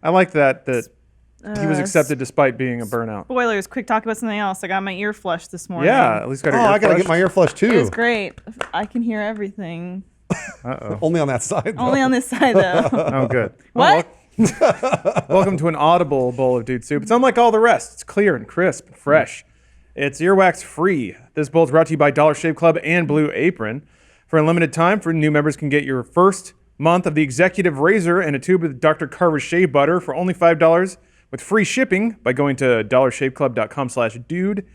I like that he was accepted despite being a burnout. Spoilers, quick talk about something else. I got my ear flushed this morning. Yeah, at least got I gotta get my ear flushed too. It was great. I can hear everything. Only on that side. Though. Only on this side, though. Oh, good. What? Welcome to an audible bowl of dude soup. It's unlike all the rest. It's clear and crisp and fresh. It's earwax free. This bowl is brought to you by Dollar Shave Club and Blue Apron. For a limited time, new members can get your first month of the Executive Razor and a tube of Dr. Carver's shave butter for only $5 with free shipping by going to dollarshaveclub.com/dude.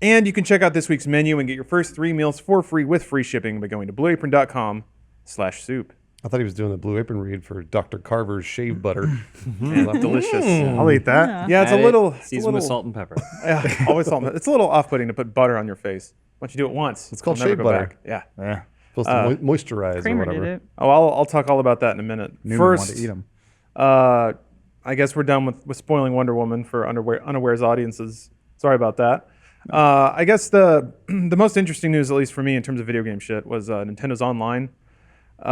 And you can check out this week's menu and get your first 3 meals for free with free shipping by going to blueapron.com/soup. I thought he was doing the Blue Apron read for Dr. Carver's shave butter. Delicious. I'll eat that. Yeah, it's a little... Seasoned with salt and pepper. Yeah, always salt. It's a little off-putting to put butter on your face. Once you do it once, It's called you'll never shave go butter. back. Yeah. Supposed to moisturize Kramer or whatever. did it. Oh, I'll talk all about that in a minute. Newman First, wanted to eat them. I guess we're done with spoiling Wonder Woman for unawares audiences. Sorry about that. I guess the most interesting news, at least for me in terms of video game shit, was Nintendo's online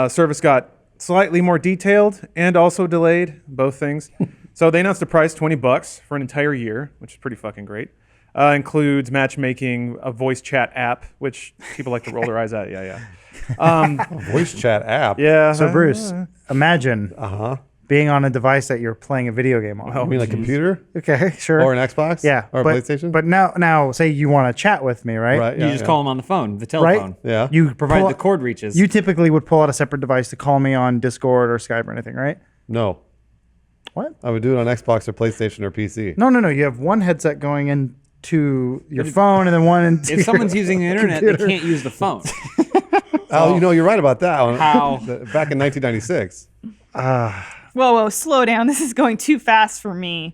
service got slightly more detailed and also delayed, both things. So they announced a price, $20 for an entire year, which is pretty fucking great. Includes matchmaking, a voice chat app, which people like to roll their eyes at. Yeah. Voice chat app. Yeah. So Bruce, imagine being on a device that you're playing a video game on. You mean like computer? Okay, sure. Or an Xbox? Yeah. Or a PlayStation? But now, say you want to chat with me, right? Right. You just call them on the phone, the telephone. Yeah. You Provided pull- the cord reaches. You typically would pull out a separate device to call me on Discord or Skype or anything, right? No. What? I would do it on Xbox or PlayStation or PC. No. You have one headset going into your phone and then one into If someone's using the internet, they can't use the phone. Oh, you're right about that one. How? Back in 1996. Whoa, slow down. This is going too fast for me.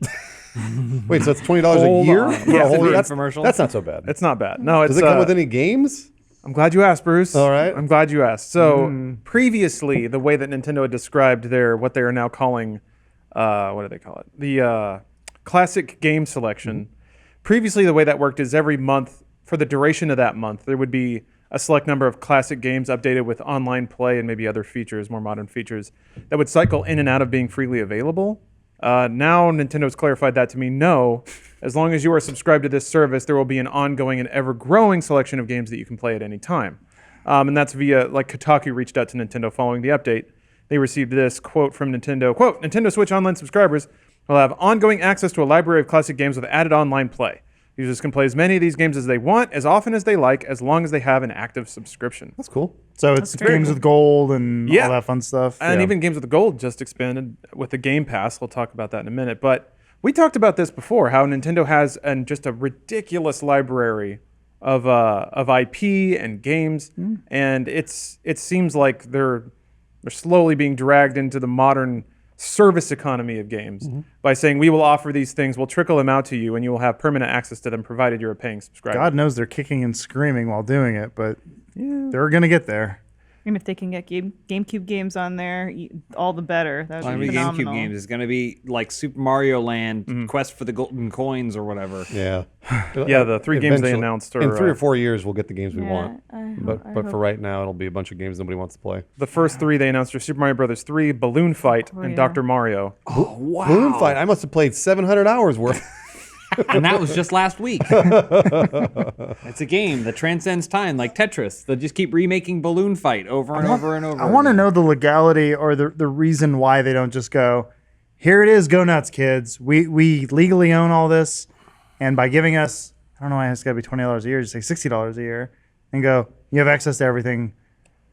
Wait, so it's $20 a year? on. For Yeah, a whole for year? an That's infomercial. not so bad. It's not bad. No, it's... Does it come with any games? I'm glad you asked, Bruce. All right. I'm glad you asked. So previously, the way that Nintendo had described what they are now calling, what do they call it? The classic game selection. Previously, the way that worked is every month, for the duration of that month, there would be a select number of classic games updated with online play and maybe other features, more modern features, that would cycle in and out of being freely available. Now Nintendo's clarified that to me, no. As long as you are subscribed to this service, there will be an ongoing and ever-growing selection of games that you can play at any time. And that's via, like Kotaku reached out to Nintendo following the update. They received this quote from Nintendo, quote, Nintendo Switch Online subscribers will have ongoing access to a library of classic games with added online play. Users can play as many of these games as they want, as often as they like, as long as they have an active subscription. That's cool. So it's very games cool. with gold and Yeah. all that fun stuff. And even games with gold just expanded with the Game Pass. We'll talk about that in a minute. But we talked about this before, how Nintendo has just a ridiculous library of IP and games, and it seems like they're slowly being dragged into the modern service economy of games by saying we will offer these things, we'll trickle them out to you, and you will have permanent access to them provided you're a paying subscriber. God knows they're kicking and screaming while doing it, but they're going to get there. And if they can get GameCube games on there, all the better. That would be GameCube phenomenal. games is going to be like Super Mario Land, Quest for the Golden Coins or whatever. Yeah. Yeah, the 3 games they Eventually, announced are... in 3 or 4 years, we'll get the games we Yeah, want. But for right now, it'll be a bunch of games nobody wants to play. The first 3 they announced are Super Mario Bros. 3, Balloon Fight, and yeah. Dr. Mario. Oh, wow. Balloon Fight. I must have played 700 hours worth. And that was just last week. It's a game that transcends time, like Tetris. They'll just keep remaking Balloon Fight over and over and over. I want to again. know the legality or the reason why they don't just go, here it is, go nuts, kids. We legally own all this. And by giving us, I don't know why it's got to be $20 a year, just say $60 a year, and go, you have access to everything.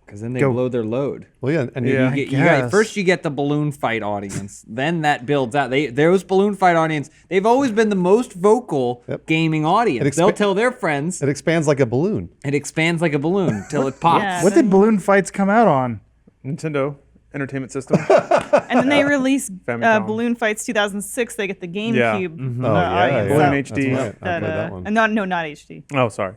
Because then they Go. blow their load. Well, yeah. And Yeah. First, you get the Balloon Fight audience. Then that builds out. Those Balloon Fight audience, they've always been the most vocal gaming audience. They'll tell their friends. it expands like a balloon. It expands like a balloon till it pops. Yeah. What did balloon fights come out on? Nintendo Entertainment System. And then they released Famicom. Balloon Fights 2006. They get the GameCube Oh, yeah. audience Balloon out. HD. That's right. I played that one. not HD. Oh, sorry.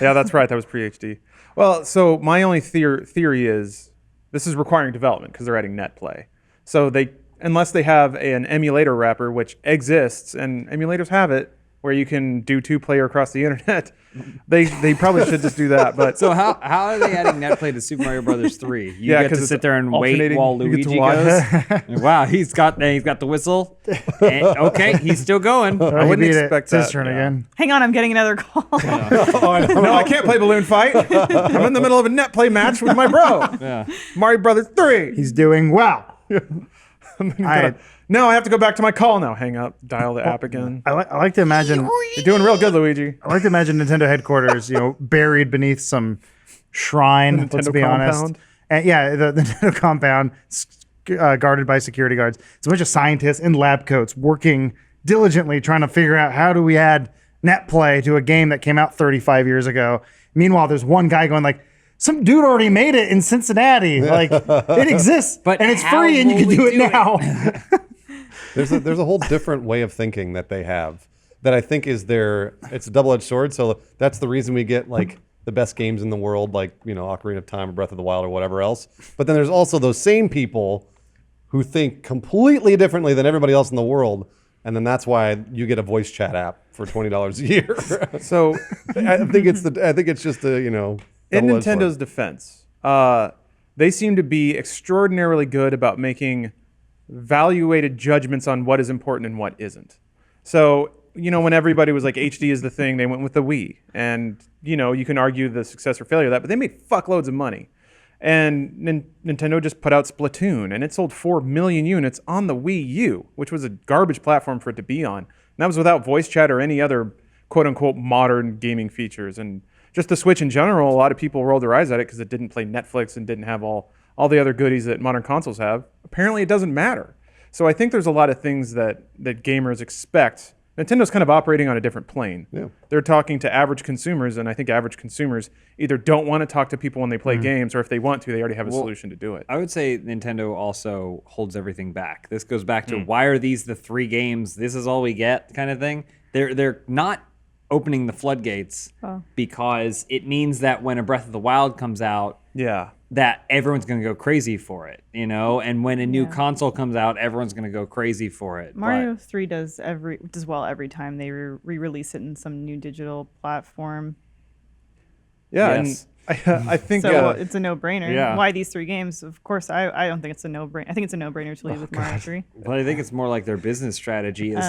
Yeah, that's right. That was pre-HD. Well, so my only theory is this is requiring development because they're adding net play. So unless they have an emulator wrapper, which exists, and emulators have it, where you can do 2-player across the internet. They probably should just do that. But So how are they adding NetPlay to Super Mario Brothers 3? You Yeah, get 'cause to it's sit there and wait alternating. while You get to Luigi watch. goes. Wow, he's got the whistle. And, okay, he's still going. I He wouldn't beat it. expect It's his that. turn again. Hang on, I'm getting another call. No, I can't play balloon fight. I'm in the middle of a net play match with my bro. Yeah. Mario Brothers 3. He's doing well. No, I have to go back to my call now. Hang up. Dial the app again. I like to imagine. You're doing real good, Luigi. I like to imagine Nintendo headquarters, buried beneath some shrine. Let's Nintendo be honest. compound. And yeah, the Nintendo compound, guarded by security guards. It's a bunch of scientists in lab coats working diligently, trying to figure out how do we add NetPlay to a game that came out 35 years ago. Meanwhile, there's one guy going like, some dude already made it in Cincinnati. Like it exists, But and it's how free, and you will can we do it do it? now. There's a whole different way of thinking that they have that I think is it's a double-edged sword. So that's the reason we get like the best games in the world, like Ocarina of Time or Breath of the Wild or whatever else. But then there's also those same people who think completely differently than everybody else in the world, and then that's why you get a voice chat app for $20 a year. So I think it's just a in double-edged sword. Nintendo's defense, they seem to be extraordinarily good about making evaluated judgments on what is important and what isn't. So, when everybody was like HD is the thing, they went with the Wii. And, you can argue the success or failure of that, but they made fuckloads of money. And Nintendo just put out Splatoon, and it sold 4 million units on the Wii U, which was a garbage platform for it to be on. And that was without voice chat or any other quote-unquote modern gaming features. And just the Switch in general, a lot of people rolled their eyes at it because it didn't play Netflix and didn't have all the other goodies that modern consoles have. Apparently, it doesn't matter. So I think there's a lot of things that gamers expect. Nintendo's kind of operating on a different plane. Yeah. They're talking to average consumers, and I think average consumers either don't want to talk to people when they play games, or if they want to, they already have a solution to do it. I would say Nintendo also holds everything back. This goes back to why are these the 3 games? This is all we get kind of thing. They're not opening the floodgates because it means that when a Breath of the Wild comes out, Yeah. that everyone's going to go crazy for it, and when a new console comes out, everyone's going to go crazy for it. Mario 3 does well every time they re-release it in some new digital platform. Yeah, Yes. and I think So it's a no-brainer. Yeah. Why these 3 games? Of course, I don't think it's a no-brainer. I think it's a no-brainer to leave with Mario 3. But I think it's more like their business strategy is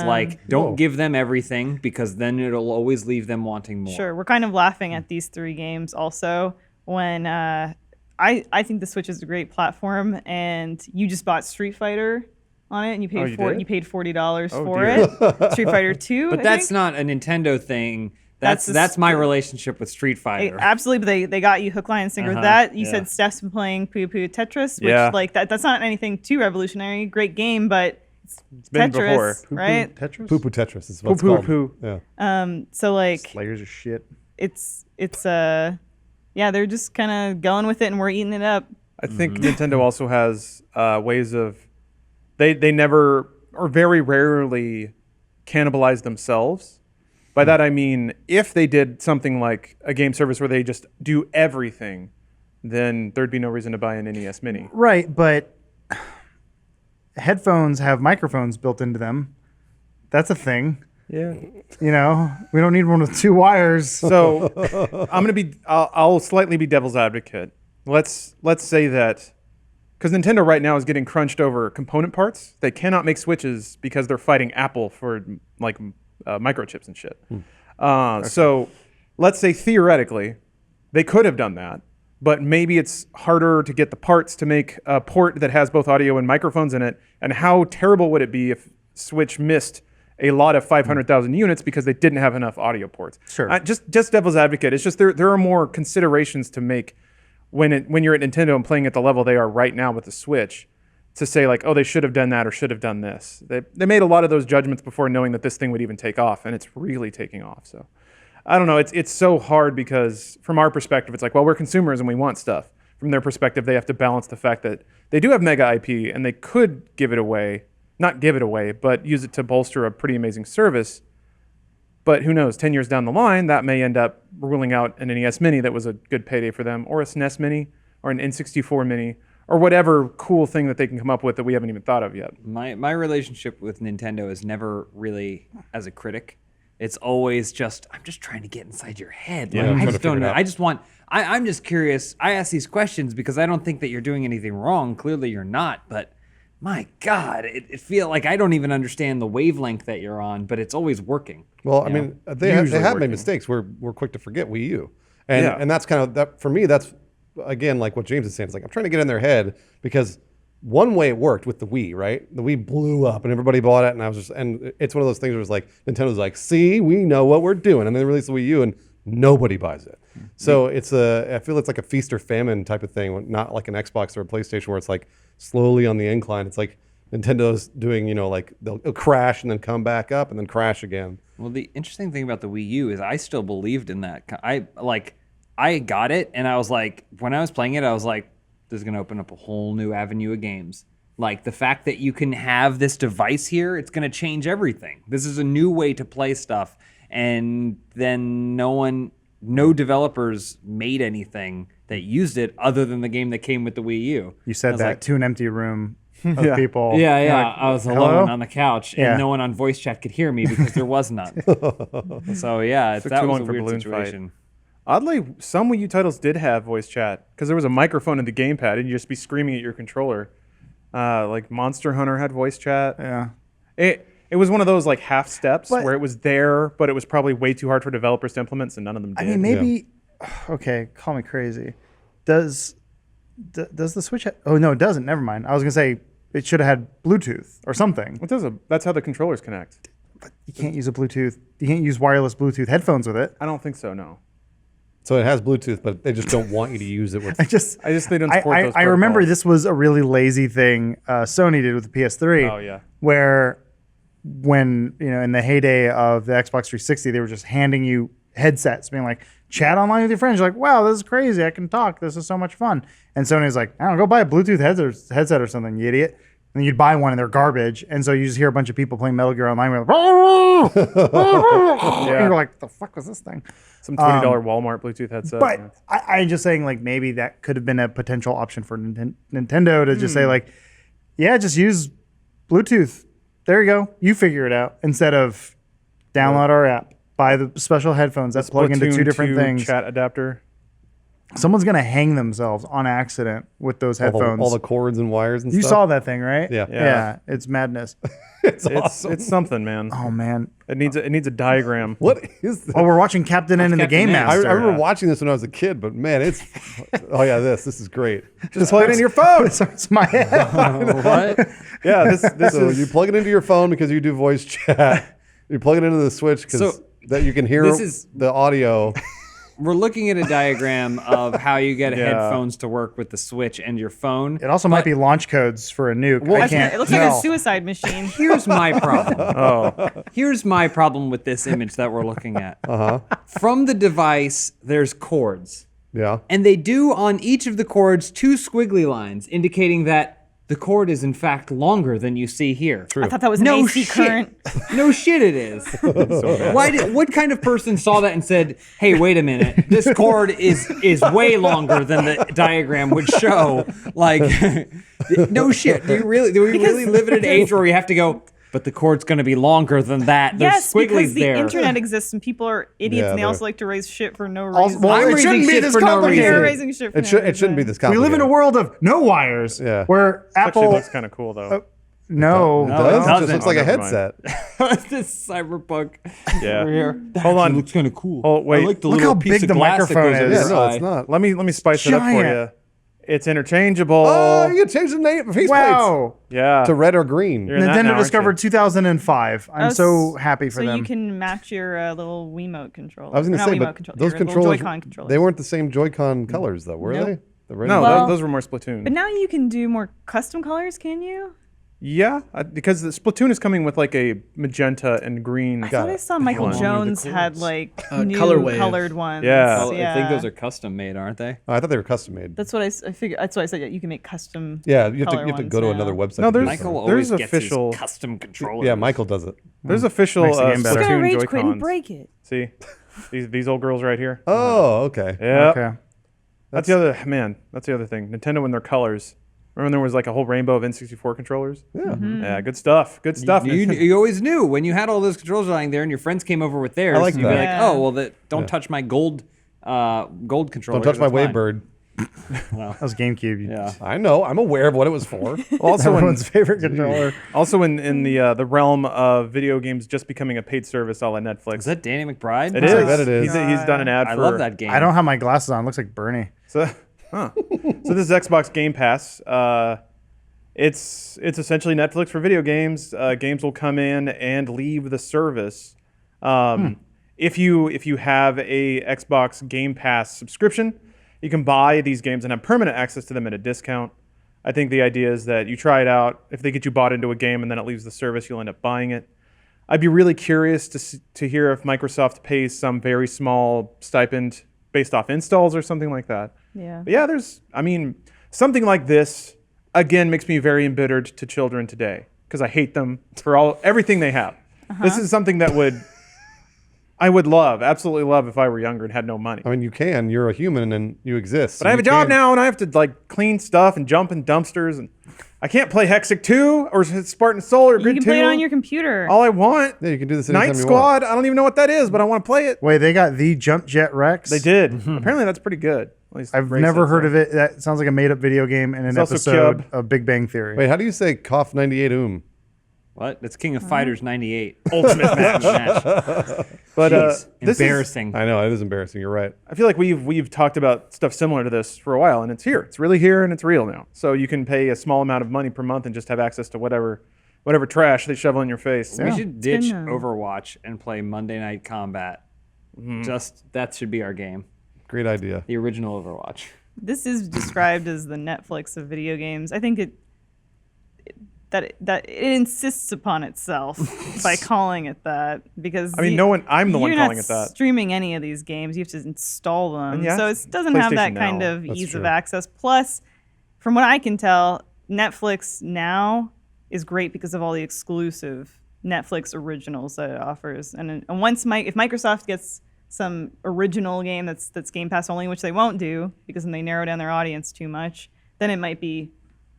don't give them everything because then it'll always leave them wanting more. Sure, we're kind of laughing at these 3 games also when I think the Switch is a great platform, and you just bought Street Fighter on it, and you paid you did? you paid $40 Oh, for dear. it. Street Fighter 2. But that's not a Nintendo thing. That's my relationship with Street Fighter. Absolutely, but they got you hook, line, and sinker with that. You said Steph's been playing Puyo Puyo Tetris, which Yeah. that's not anything too revolutionary. Great game, but it's been Tetris, before. right? Tetris? Poo-poo Tetris is what it's Poo, called. poo, Yeah. So like Slayers of shit. it's yeah, they're just kind of going with it, and we're eating it up. I think Nintendo also has ways of they never or very rarely cannibalize themselves. By that I mean if they did something like a game service where they just do everything, then there'd be no reason to buy an NES Mini. Right, but headphones have microphones built into them. That's a thing. Yeah. We don't need one with 2 wires. So I'll slightly be devil's advocate. Let's say that because Nintendo right now is getting crunched over component parts. They cannot make Switches because they're fighting Apple for like microchips and shit. So let's say theoretically they could have done that, but maybe it's harder to get the parts to make a port that has both audio and microphones in it. And how terrible would it be if Switch missed a lot of 500,000 units because they didn't have enough audio ports? Sure. Just devil's advocate. It's just there are more considerations to make when you're at Nintendo and playing at the level they are right now with the Switch, to say like, oh, they should have done that or should have done this. They made a lot of those judgments before knowing that this thing would even take off, and it's really taking off. So I don't know. It's so hard because from our perspective, it's like, well, we're consumers and we want stuff. From their perspective, they have to balance the fact that they do have mega IP and they could give it away, not give it away, but use it to bolster a pretty amazing service. But who knows, 10 years down the line, that may end up ruling out an NES Mini that was a good payday for them, or a SNES Mini, or an N64 Mini, or whatever cool thing that they can come up with that we haven't even thought of yet. My relationship with Nintendo is never really as a critic. It's always just, I'm just trying to get inside your head. Yeah, Like, I'm I trying to just don't figure it know. out. I just want, I'm just curious. I ask these questions because I don't think that you're doing anything wrong. Clearly you're not, but my God, it feels like I don't even understand the wavelength that you're on, but it's always working. Well, I mean, they have Usually made working. mistakes. We're quick to forget Wii U, and Yeah. and that's kind of that for me. That's again like what James is saying. It's like I'm trying to get in their head because one way it worked with the Wii, right? The Wii blew up and everybody bought it, and I was just, and it's one of those things where it's like Nintendo's like, see, we know what we're doing, and then they release the Wii U and nobody buys it. So it's I feel it's like a feast or famine type of thing, not like an Xbox or a PlayStation where it's like slowly on the incline. It's like Nintendo's doing, like they'll crash and then come back up and then crash again. Well, the interesting thing about the Wii U is I still believed in that. I got it, and I was like, when I was playing it, I was like, this is going to open up a whole new avenue of games. Like the fact that you can have this device here, it's going to change everything. This is a new way to play stuff. And then no developers made anything that used it other than the game that came with the Wii U. You I said was that like, to an empty room of people. Yeah, You're yeah. like, I was "Hello?" alone on the couch, and Yeah. no one on voice chat could hear me because there was none. So yeah, Took that too was long a for weird Balloon situation. Oddly, some Wii U titles did have voice chat because there was a microphone in the gamepad, and you just be screaming at your controller. Like Monster Hunter had voice chat. Yeah. It was one of those like half steps But- where it was there, but it was probably way too hard for developers to implement, so none of them did. I mean, maybe. Okay, call me crazy. Does the Switch? Oh no, it doesn't. Never mind. I was gonna say it should have had Bluetooth or something. It does that's how the controllers connect. You can't use a Bluetooth. You can't use wireless Bluetooth headphones with it. I don't think so. No. So it has Bluetooth, but they just don't want you to use it with. I just they don't support those I remember protocols. this was a really lazy thing Sony did with the PS3. Oh, yeah. Where when in the heyday of the Xbox 360, they were just handing you headsets, being like, chat online with your friends. You're like, wow, this is crazy. I can talk. This is so much fun. And Sony's like, I don't know, go buy a Bluetooth headset or something, you idiot. And then you'd buy one and they're garbage. And so you just hear a bunch of people playing Metal Gear Online. Like, and you're like, the fuck was this thing? Some $20 Walmart Bluetooth headset. But yeah. I'm just saying, like, maybe that could have been a potential option for Nintendo to just say, like, yeah, just use Bluetooth. There you go. You figure it out. Instead of download our app, buy the special headphones that plug into two Splatoon different 2 things. Chat adapter. Someone's going to hang themselves on accident with those headphones. all the cords and wires and you stuff. saw that thing, right? Yeah. Yeah. It's madness. It's awesome. It's something, man. Oh, man. It needs a diagram. What is this? Oh, we're watching Captain N and the Captain Game N. I Master. remember watching this when I was a kid, but man, it's this is great. Just plug it in your phone. It's my head. What? Yeah, this So is you plug it into your phone because you do voice chat. You plug it into the Switch because So, that you can hear this is- the audio. We're looking at a diagram of how you get Yeah. headphones to work with the Switch and your phone. It also might be launch codes for a nuke. Well, I can't It looks like a tell. suicide machine. Here's my problem. oh Here's my problem with this image that we're looking at. From the device, there's cords. Yeah. And they do on each of the cords 2 squiggly lines, indicating that the cord is in fact longer than you see here. I thought that was an No AC shit. current. No shit, it is. What kind of person saw that and said, "Hey, wait a minute, this cord is way longer than the diagram would show"? Like, no shit. Do we really live in an age where we have to go? But the cord's going to be longer than that. There's Yes, squigglies because the there. internet exists and people are idiots Yeah, and they they're- also like to raise shit for no reason. Also, well, I'm it raising shouldn't be shit this for no complicated. reason. You're raising shit for It no shouldn't reason. be this We complicated. live in a world of no wires. Yeah. Where actually Apple. looks kind of cool though. No. It No, does? it It just doesn't. looks like a Oh, never mind. headset. This cyberpunk Yeah. over here. Hold on. Looks kind of cool. Oh, wait. I like the Look little how piece big of the glass that microphone goes on is. the Yeah, no, it's side. not. Let me spice it up for Giant. you. It's interchangeable. Oh, you can change the name faceplates Wow. yeah. to red or green. You're in that now, Nintendo aren't discovered you? 2005. I'm so happy for so them. you can match your little Wiimote controller. I was going to Or say, not but Wiimote those your little controllers, Joy-Con controllers. they weren't the same Joy-Con colors, though, were Nope. they? The red No, and- Well- those were more Splatoon. But now you can do more custom colors, can you? Yeah, because the Splatoon is coming with like a magenta and green. I thought I saw Michael How long are the Jones had cords? like Color new Wave. colored ones. Yeah. Well, I think those are custom made, aren't they? Oh, I thought they were custom made. That's what I figured. That's why I said you can make custom. Yeah, you have to color go ones to now. another website. No, to do there's- it. Michael There's always gets official- his custom controller. Yeah, Michael does it. There's official Makes the game better. It's gonna Splatoon rage quit and Joy-Cons. break it. See, these old girls right here. Oh, okay. Yeah, Okay. that's the other thing. Nintendo and their colors. Remember there was like a whole rainbow of N64 controllers? Yeah. Mm-hmm. Yeah, good stuff. Good stuff. You always knew when you had all those controls lying there and your friends came over with theirs. I like you'd that. be like, Yeah. oh, well, don't touch my gold controller. Don't touch my that's fine. Wavebird. That was GameCube. Yeah. I know. I'm aware of what it was for. Also, Everyone's favorite controller. also in the realm of video games just becoming a paid service a la Netflix. Is that Danny McBride? It I is. bet it is. He's done an ad I for. love that game. I don't have my glasses on. It looks like Bernie. So, so this is Xbox Game Pass. It's essentially Netflix for video games. Games will come in and leave the service. If you have a Xbox Game Pass subscription, you can buy these games and have permanent access to them at a discount. I think the idea is that you try it out. If they get you bought into a game and then it leaves the service, you'll end up buying it. I'd be really curious to hear if Microsoft pays some very small stipend based off installs or something like that. Yeah. But yeah, something like this, again, makes me very embittered to children today because I hate them for everything they have. This is something that I would absolutely love if I were younger and had no money. I mean, you can. You're a human and you exist. But I have a job now and I have to like clean stuff and jump in dumpsters and I can't play Hexic 2 or Spartan Soul or You Grid can 2. play it on your computer. All I want. Yeah, you can do this anytime Night you Squad. want. I don't even know what that is, but I want to play it. Wait, they got the Jump Jet Rex? They did. Apparently that's pretty good. At least I've Ray never said heard so. of it. That sounds like a made up video game in an also episode Cube. of Big Bang Theory. Wait, how do you say cough 98 What? That's King of Fighters 98. Ultimate match. But Jeez, this is, embarrassing. I know, it is embarrassing. You're right. I feel like we've talked about stuff similar to this for a while, and it's here. It's really here, and it's real now. So you can pay a small amount of money per month and just have access to whatever trash they shovel in your face. We should ditch been, Overwatch and play Monday Night Combat. That should be our game. Great idea. The original Overwatch. This is described as the Netflix of video games. I think that it insists upon itself by calling it that because I'm the one you're calling not it that. streaming any of these games. You have to install them, And yeah, so it doesn't have that PlayStation kind Now. of That's ease of true. access. Plus, from what I can tell, Netflix now is great because of all the exclusive Netflix originals that it offers. And once if Microsoft gets some original game that's Game Pass only, which they won't do because then they narrow down their audience too much, then it might be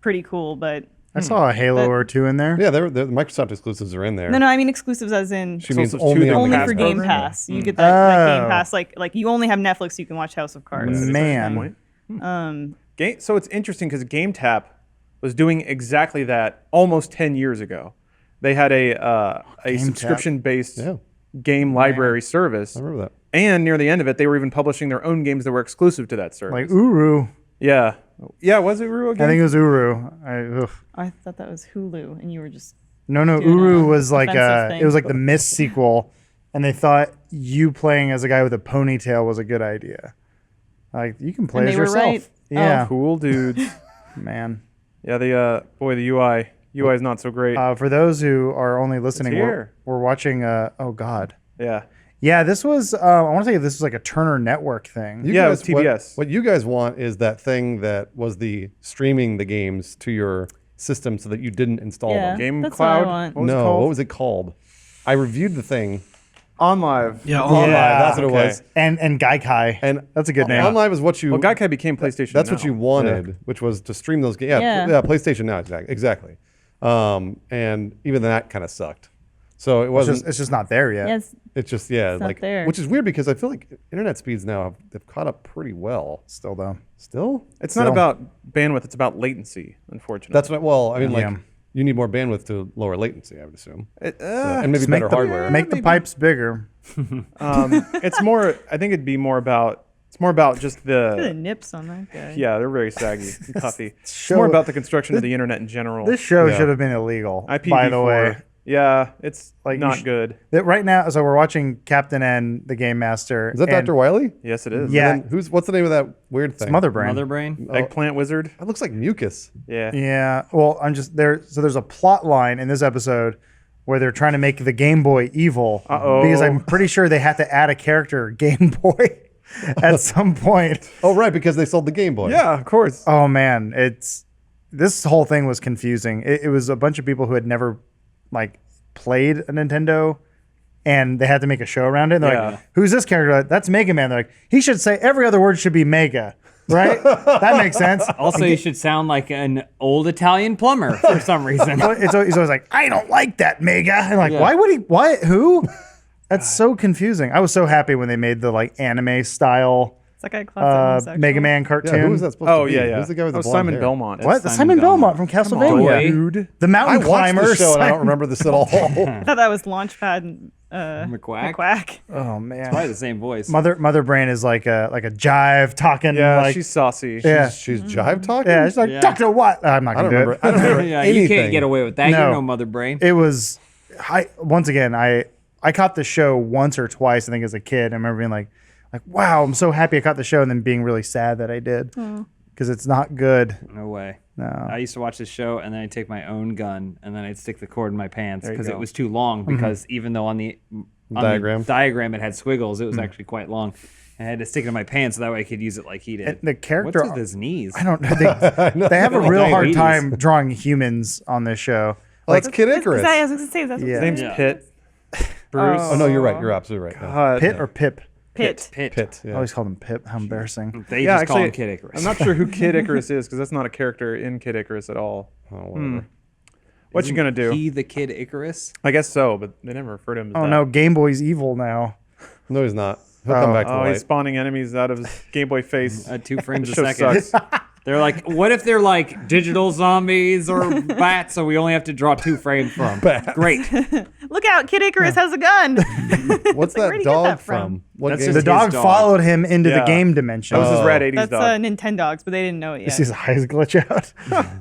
pretty cool. But I saw a Halo But- or two in there. Yeah, the Microsoft exclusives are in there. no, I mean exclusives as in She means Exclusives to only the on only the Pass for Pass Game program. Pass. You get that Game Oh. Pass like you only have Netflix, you can watch House of Cards. Man. So it's interesting because GameTap was doing exactly that almost 10 years ago. They had a subscription-based Yeah. game library service, I remember that. and near the end of it, they were even publishing their own games that were exclusive to that service. Like Uru. yeah, was it Uru again? I think it was Uru. I thought that was Hulu, and you were just No, Doing Uru a was like offensive thing. it was like the Myst sequel, and they thought you playing as a guy with a ponytail was a good idea. Like you can play And as they were yourself. right. Yeah, Cool dudes. man. Yeah, the UI is not so great. For those who are only listening, here. we're watching. Oh God. Yeah, This was. I want to say this was like a Turner Network thing. You Yeah, it guys- was TBS. What you guys want is that thing that was the streaming the games to your system so that you didn't install Yeah. them. Game That's what I Cloud. want. What was it No, called? what was it called? I reviewed the thing. OnLive. Yeah, OnLive, Yeah, that's what it okay. was. and Gaikai. And That's a good name. OnLive is what you. Well, Gaikai became PlayStation. That's what Now. you wanted, which was to stream those games. Yeah. Yeah, PlayStation Now, exactly. And even that kind of sucked. So it It's wasn't. just, it's just not there yet. yes. It's just not like there. which is weird because I feel like internet speeds now they've caught up pretty well. Still though. Still, It's not Still. about bandwidth; it's about latency. Unfortunately, that's what. Well, I mean, like Yeah. you need more bandwidth to lower latency, I would assume, It, and maybe Just make better the, hardware. Make the pipes bigger. it's more. I think it'd be more about. It's more about just Look at the the. nips on that guy. Yeah, they're very saggy and puffy. It's Show- more about the construction of the internet in general. This show Yeah. should have been illegal. IPv4. By the way. Yeah, it's Like, you not sh- good. That right now, so we're watching Captain N, the Game Master. Is that and Dr. Wiley? Yes, it is. Yeah. And then what's the name of that weird thing? Mother Brain. Mother Brain. Eggplant Wizard. That looks like mucus. Yeah. Yeah. Well, I'm just there. So there's a plot line in this episode where they're trying to make the Game Boy evil. Uh-oh. Because I'm pretty sure they had to add a character, Game Boy, at some point. Oh, right, because they sold the Game Boy. Yeah, of course. Oh man, this whole thing was confusing. It was a bunch of people who had never like played a Nintendo, and they had to make a show around it. And they're Yeah. like, "Who's this character?" Like, that's Mega Man. They're like, "He should say every other word should be Mega." right? That makes sense. Also, you should sound like an old Italian plumber for some reason. He's always like, I don't like that Mega. And like, Yeah. why would he? What? Who? That's so confusing. I was so happy when they made the like anime style It's like a classic homosexual. Mega Man cartoon. Yeah, who was that supposed Oh to be? yeah, yeah. Who's the guy with the was blonde Simon hair? Belmont. What? The Simon Simon Belmont Belmont. from Come Castlevania. on, dude? The I Mountain watched Climbers. the show and I don't remember this at all. I thought that was Launchpad and McQuack? McQuack. Oh man. Probably the same voice. Mother Brain is like a jive talking. Yeah, like, she's saucy. yeah. She's jive talking? Yeah, it's like Yeah. Dr. What? I'm not I gonna don't do remember. it. I don't remember Yeah, anything. you can't get away with that. No. You're no mother brain. It was. Once again, I caught the show once or twice. I think as a kid, I remember being like, wow, I'm so happy I caught the show, and then being really sad that I did because it's not good. No way. No. I used to watch this show and then I'd take my own gun and then I'd stick the cord in my pants you because go. it was too long. Because even though on the Diagram. diagram it had squiggles, it was actually quite long. And I had to stick it in my pants so that way I could use it like he did. And the character- What's with his knees? I don't know. They have a Like real hard diabetes. time drawing humans on this show. Oh, that's Kid Is Icarus. that, I was going to say, that's what Yeah. His name's Yeah. Pitt. Bruce. Oh, no, you're right. You're absolutely right. No. Pit or Pip? Pit. Pit. I Yeah. always called him Pip. How embarrassing. They Yeah, just call actually, him Kid Icarus. I'm not sure who Kid Icarus is because that's not a character in Kid Icarus at all. Oh, whatever. What you gonna do? He the Kid Icarus? I guess so, but they never refer to him as Oh that. no, Game Boy's evil now. No, he's not. He'll come back to Oh, light. he's spawning enemies out of his Game Boy face. 2 frames a Show second. sucks. They're like, what if they're like digital zombies or bats? So we only have to draw 2 frames from. Great. Look out, Kid Icarus has a gun. What's Like, that where'd he get dog that from? from? What That's game? The His dog dog. followed him into the Yeah. game dimension. That was his Oh. Rad 80s That's dog. Nintendogs, but they didn't know it You yet. see his eyes glitch out.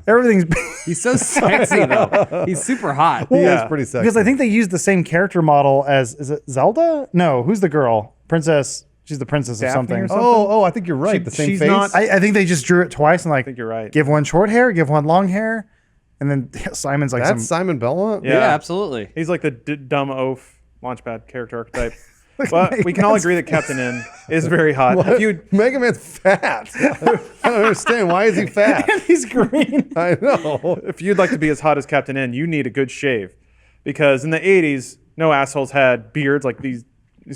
Everything's He's so sexy though. He's super hot. He Yeah. is pretty sexy. because I think they used the same character model as is it Zelda? No, who's the girl? Princess. She's the princess Daphne of something. or something? Oh, I think you're right. She- the same she's face. not- I think they just drew it twice and like I think you're right. give one short hair, give one long hair, and then Simon's like That's Simon Belmont? Yeah. Yeah, absolutely. He's like the dumb oaf launchpad character archetype. But we can all agree that Captain N is very hot. If you Mega Man's fat. I don't understand. Why is he fat? he's green. I know. if you'd like to be as hot as Captain N, you need a good shave, because in the '80s, no assholes had beards like these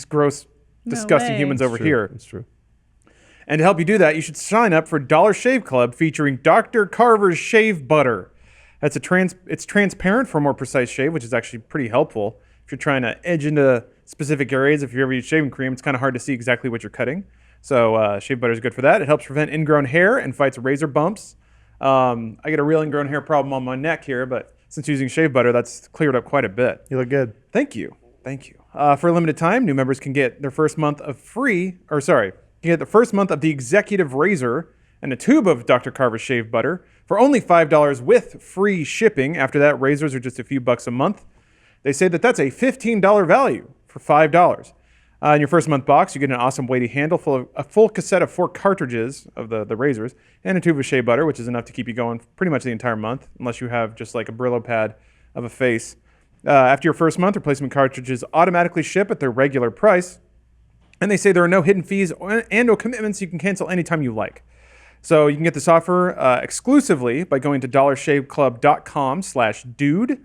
gross, disgusting way. humans over True. here. It's true. And to help you do that, you should sign up for Dollar Shave Club featuring Dr. Carver's Shave Butter. It's transparent for a more precise shave, which is actually pretty helpful if you're trying to edge into specific areas. If you ever use shaving cream, it's kind of hard to see exactly what you're cutting. So shave butter is good for that. It helps prevent ingrown hair and fights razor bumps. I get a real ingrown hair problem on my neck here, but since using shave butter, that's cleared up quite a bit. You look good. Thank you. Thank you. For a limited time, new members can get their first month of can get the first month of the Executive Razor and a tube of Dr. Carver's Shave Butter for only $5 with free shipping. After that, razors are just a few bucks a month. They say that that's a $15 value for $5. In your first month box, you get an awesome weighty handle full of a full cassette of 4 cartridges of the razors and a tube of shea butter, which is enough to keep you going pretty much the entire month, unless you have just like a Brillo pad of a face. After your first month, replacement cartridges automatically ship at their regular price. And they say there are no hidden fees and no commitments. You can cancel anytime you like. So you can get this offer exclusively by going to dollarshaveclub.com/dude.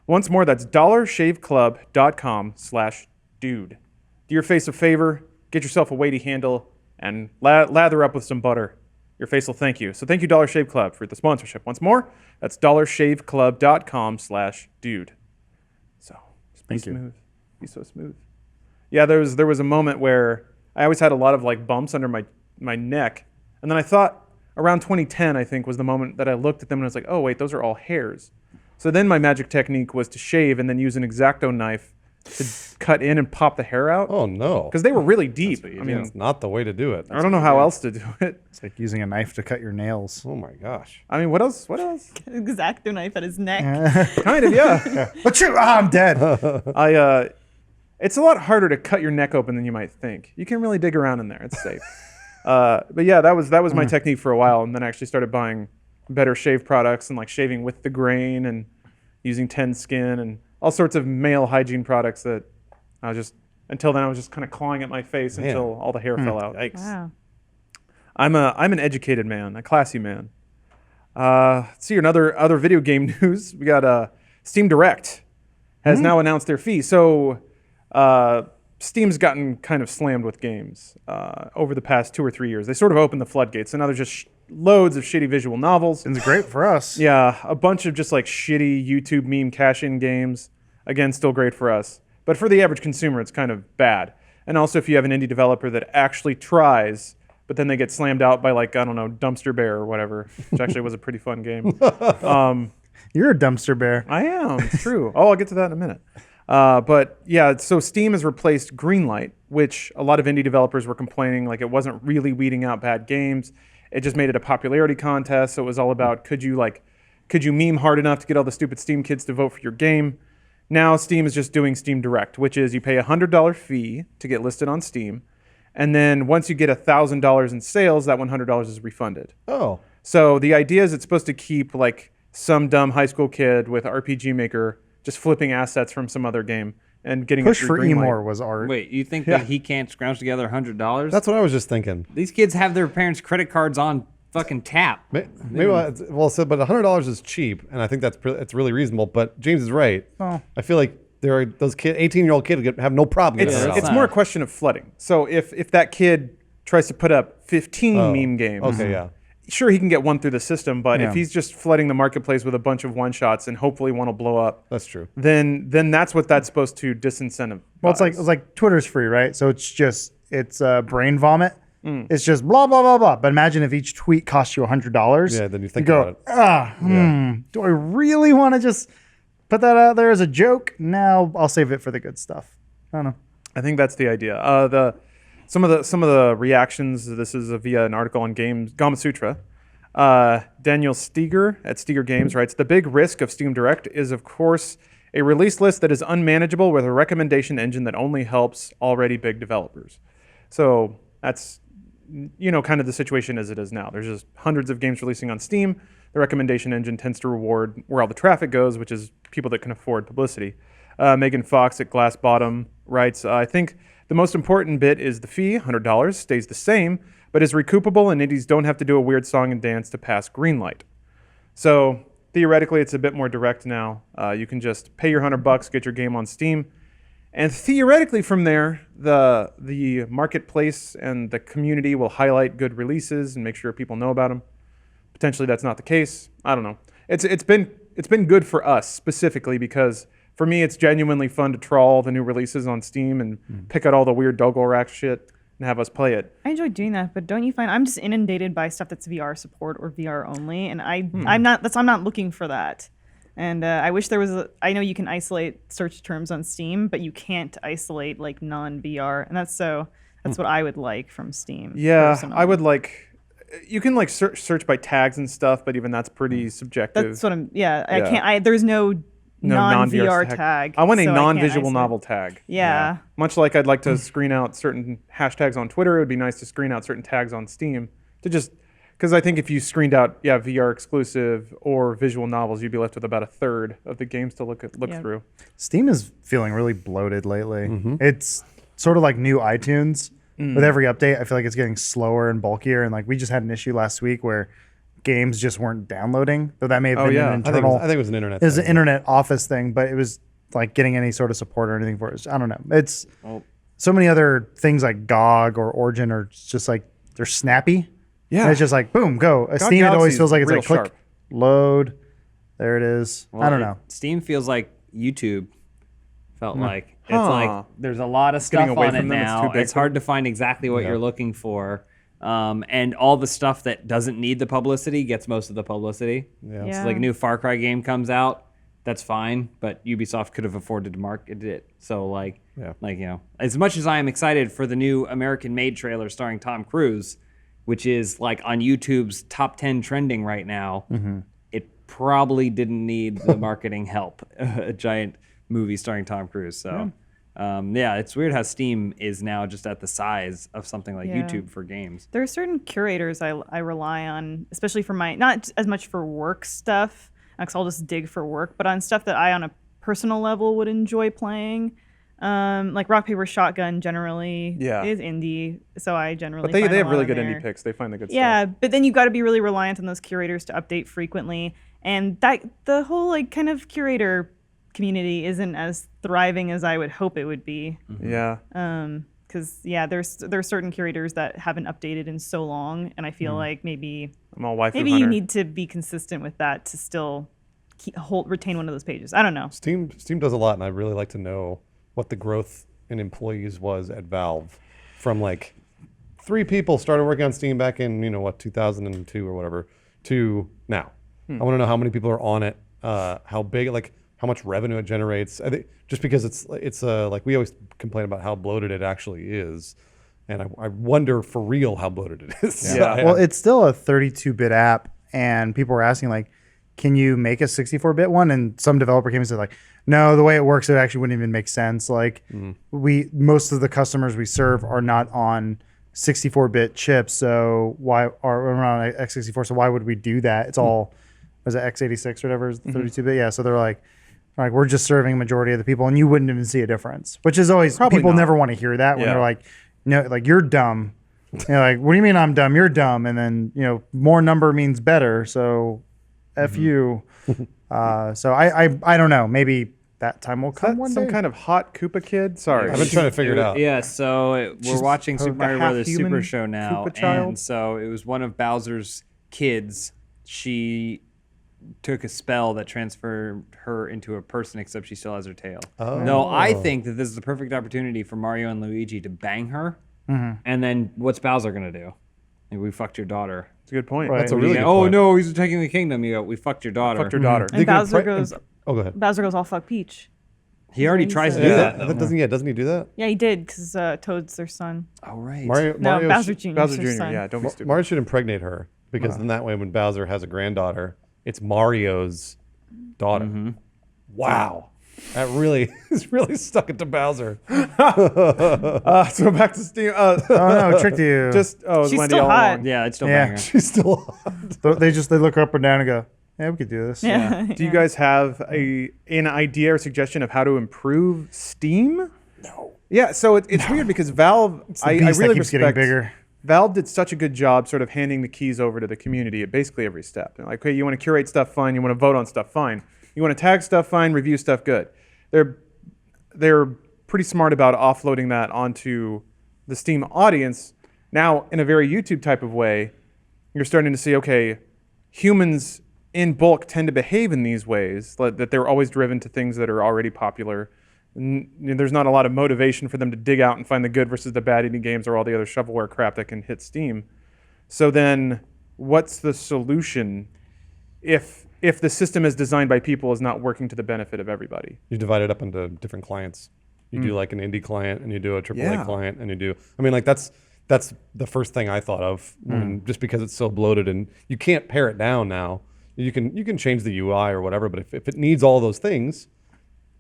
Once more, that's dollarshaveclub.com/dude. Do your face a favor, get yourself a weighty handle, and lather up with some butter. Your face will thank you. So thank you, Dollar Shave Club, for the sponsorship. Once more, that's dollarshaveclub.com/dude. So just be smooth. Be so smooth. Yeah, there was a moment where I always had a lot of like bumps under my neck, and then I thought around 2010, I think, was the moment that I looked at them and I was like, oh wait, those are all hairs. So then my magic technique was to shave and then use an X-Acto knife to cut in and pop the hair out, Oh, no. because they were really deep. I mean, That's not the way to do it. I don't know how else to do it. It's like using a knife to cut your nails. Oh, my gosh. I mean, what else? What else? X-Acto knife at his neck. Kind of, yeah. But I'm dead. It's a lot harder to cut your neck open than you might think. You can really dig around in there. It's safe. But yeah, that was my technique for a while, and then I actually started buying better shave products and like shaving with the grain and using Ten Skin and all sorts of male hygiene products that until then I was just kind of clawing at my face until all the hair fell out. Yikes. Wow. I'm an educated man, a classy man. Let's see other video game news. We got Steam Direct has now announced their fee. So Steam's gotten kind of slammed with games over the past 2 or 3 years. They sort of opened the floodgates, and now there's just loads of shitty visual novels. It's great for us. Yeah, a bunch of just like shitty YouTube meme cash-in games. Again, still great for us. But for the average consumer, it's kind of bad. And also if you have an indie developer that actually tries, but then they get slammed out by like, I don't know, Dumpster Bear or whatever, which actually was a pretty fun game. You're a dumpster bear. I am, it's true. Oh, I'll get to that in a minute. But yeah, so Steam has replaced Greenlight, which a lot of indie developers were complaining like it wasn't really weeding out bad games. It just made it a popularity contest. So it was all about could you meme hard enough to get all the stupid Steam kids to vote for your game? Now Steam is just doing Steam Direct, which is you pay $100 fee to get listed on Steam. And then once you get $1,000 in sales, that $100 is refunded. Oh. So the idea is it's supposed to keep like some dumb high school kid with RPG Maker just flipping assets from some other game and getting Push it for through Greenlight. Emor was art. Wait, you think that he can't scrounge together $100? That's what I was just thinking. These kids have their parents' credit cards on fucking tap. Maybe but $100 is cheap, and I think it's really reasonable. But James is right. Oh. I feel like there are those 18-year-old kids have no problem getting $100. It's more a question of flooding. So if that kid tries to put up 15 meme games, Okay, yeah. sure he can get one through the system, but Yeah. if he's just flooding the marketplace with a bunch of one-shots and hopefully one will blow up, That's true. then that's what that's supposed to disincentive. Well, it's like Twitter's free, right? So it's brain vomit. It's just blah blah blah blah. But imagine if each tweet cost you $100. Yeah, then you think go, about it. do I really want to just put that out there as a joke? No, I'll save it for the good stuff. I don't know. I think that's the idea. Some of the reactions. This is via an article on Gama Sutra. Daniel Steger at Steger Games writes, the big risk of Steam Direct is, of course, a release list that is unmanageable with a recommendation engine that only helps already big developers. So that's kind of the situation as it is now. There's just hundreds of games releasing on Steam. The recommendation engine tends to reward where all the traffic goes, which is people that can afford publicity. Megan Fox at Glass Bottom writes, I think the most important bit is the fee, $100, stays the same, but is recoupable and indies don't have to do a weird song and dance to pass Greenlight. So theoretically, it's a bit more direct now. You can just pay your $100, get your game on Steam, and theoretically from there, the marketplace and the community will highlight good releases and make sure people know about them. Potentially that's not the case. I don't know. It's been good for us specifically because for me it's genuinely fun to trawl the new releases on Steam and pick out all the weird Doggle shit and have us play it. I enjoy doing that, but don't you find I'm just inundated by stuff that's VR support or VR only, and I'm not looking for that. And I wish there was I know you can isolate search terms on Steam, but you can't isolate like non-VR, and that's what I would like from Steam. Yeah, personally. I would like. You can like search by tags and stuff, but even that's pretty subjective. That's what I'm. Yeah, I can't. There's no non-VR tag. I want a so non-visual isolate. novel tag. Yeah. Much like I'd like to screen out certain hashtags on Twitter, it would be nice to screen out certain tags on Steam to just. Because I think if you screened out, VR exclusive or visual novels, you'd be left with about a third of the games to look through. Steam is feeling really bloated lately. It's sort of like new iTunes. With every update, I feel like it's getting slower and bulkier. And like we just had an issue last week where games just weren't downloading. Though that may have been an internal. I think it was an internet. It was an internet office thing, but it was like getting any sort of support or anything for it. I don't know. It's so many other things like GOG or Origin are just like they're snappy. Yeah, and it's just like boom, go. GOG Steam, it always Galaxy feels like it's is like real click, sharp. load. There it is. I don't know. Steam feels like YouTube felt like. It's Huh. like there's a lot of Getting stuff away on it from them, it's now. too big It's for hard to find exactly what you're looking for. And all the stuff that doesn't need the publicity gets most of the publicity. Yeah. Yeah. So like a new Far Cry game comes out, that's fine, but Ubisoft could have afforded to market it. So as much as I am excited for the new American-made trailer starring Tom Cruise, which is like on YouTube's top 10 trending right now, it probably didn't need the marketing help. A giant movie starring Tom Cruise. So it's weird how Steam is now just at the size of something like YouTube for games. There are certain curators I rely on, especially for my, not as much for work stuff, because I'll just dig for work, but on stuff that I, on a personal level, would enjoy playing. Like Rock Paper Shotgun generally is indie, so I generally. But they find a have lot really on good there. indie picks. They find the good stuff. Yeah, but then you've got to be really reliant on those curators to update frequently, and that the whole like kind of curator community isn't as thriving as I would hope it would be. Yeah. Because there's certain curators that haven't updated in so long, and I feel like maybe I'm all waifu you hunter. need to be consistent with that to still retain one of those pages. I don't know. Steam does a lot, and I'd really like to know what the growth in employees was at Valve from like 3 people started working on Steam back in 2002 or whatever to now. I want to know how many people are on it, how big, like how much revenue it generates. I think just because it's like we always complain about how bloated it actually is, and I wonder for real how bloated it is. Yeah. Well, it's still a 32-bit app, and people were asking like, can you make a 64-bit one? And some developer came and said like, no, the way it works, it actually wouldn't even make sense. Like most of the customers we serve are not on 64-bit chips, so why are on x64? So why would we do that? It's all was it x86 or whatever, 32-bit? Yeah. So they're like we're just serving majority of the people, and you wouldn't even see a difference, which is always Probably people not. never want to hear that when Yeah. they're like, no, like you're dumb. You're like, what do you mean I'm dumb? You're dumb, and then more number means better. So, f you. So I don't know. Maybe that time will Is come that one some day. kind of hot Koopa kid? Sorry. I've been trying to figure it out. Yeah, so we're watching Super Mario Brothers half-human Super Show now, Koopa child? and so it was one of Bowser's kids. She took a spell that transferred her into a person, except she still has her tail. Oh. No, I think that this is the perfect opportunity for Mario and Luigi to bang her, and then what's Bowser gonna do? Maybe we fucked your daughter. That's a good point. Right. That's a really good Oh point. no, he's attacking the kingdom. You go, we fucked your daughter. Fucked your daughter. And Bowser Go ahead. all fuck Peach. He already He tries to said- do that. Though. Doesn't he do that? Yeah, he did because Toad's their son. Oh right. No, Mario Bowser Jr. 's Bowser their Jr. son. Yeah, don't be stupid. Mario should impregnate her because then that way when Bowser has a granddaughter, it's Mario's daughter. Wow. That really is really stuck it to Bowser. So back to Steam. Oh no, tricked you. Just it was She's Wendy still all hot. along. Yeah, it's still Yeah. bang her. She's still they look up and down and go, yeah, we could do this. Yeah. Do you guys have an idea or suggestion of how to improve Steam? No. Yeah, so it's weird because Valve, The I beast that really keeps getting respect. bigger. Valve did such a good job sort of handing the keys over to the community at basically every step. They're like, hey, you want to curate stuff, fine. You want to vote on stuff, fine. You want to tag stuff, fine. Review stuff, good. They're pretty smart about offloading that onto the Steam audience. Now, in a very YouTube type of way, you're starting to see, okay, humans in bulk tend to behave in these ways, that they're always driven to things that are already popular. There's not a lot of motivation for them to dig out and find the good versus the bad indie games or all the other shovelware crap that can hit Steam. So then what's the solution if the system is designed by people is not working to the benefit of everybody? You divide it up into different clients. You do like an indie client and you do a AAA Yeah. client and you do I mean like that's the first thing I thought of just because it's so bloated and you can't pare it down now. You can change the UI or whatever, but if it needs all those things,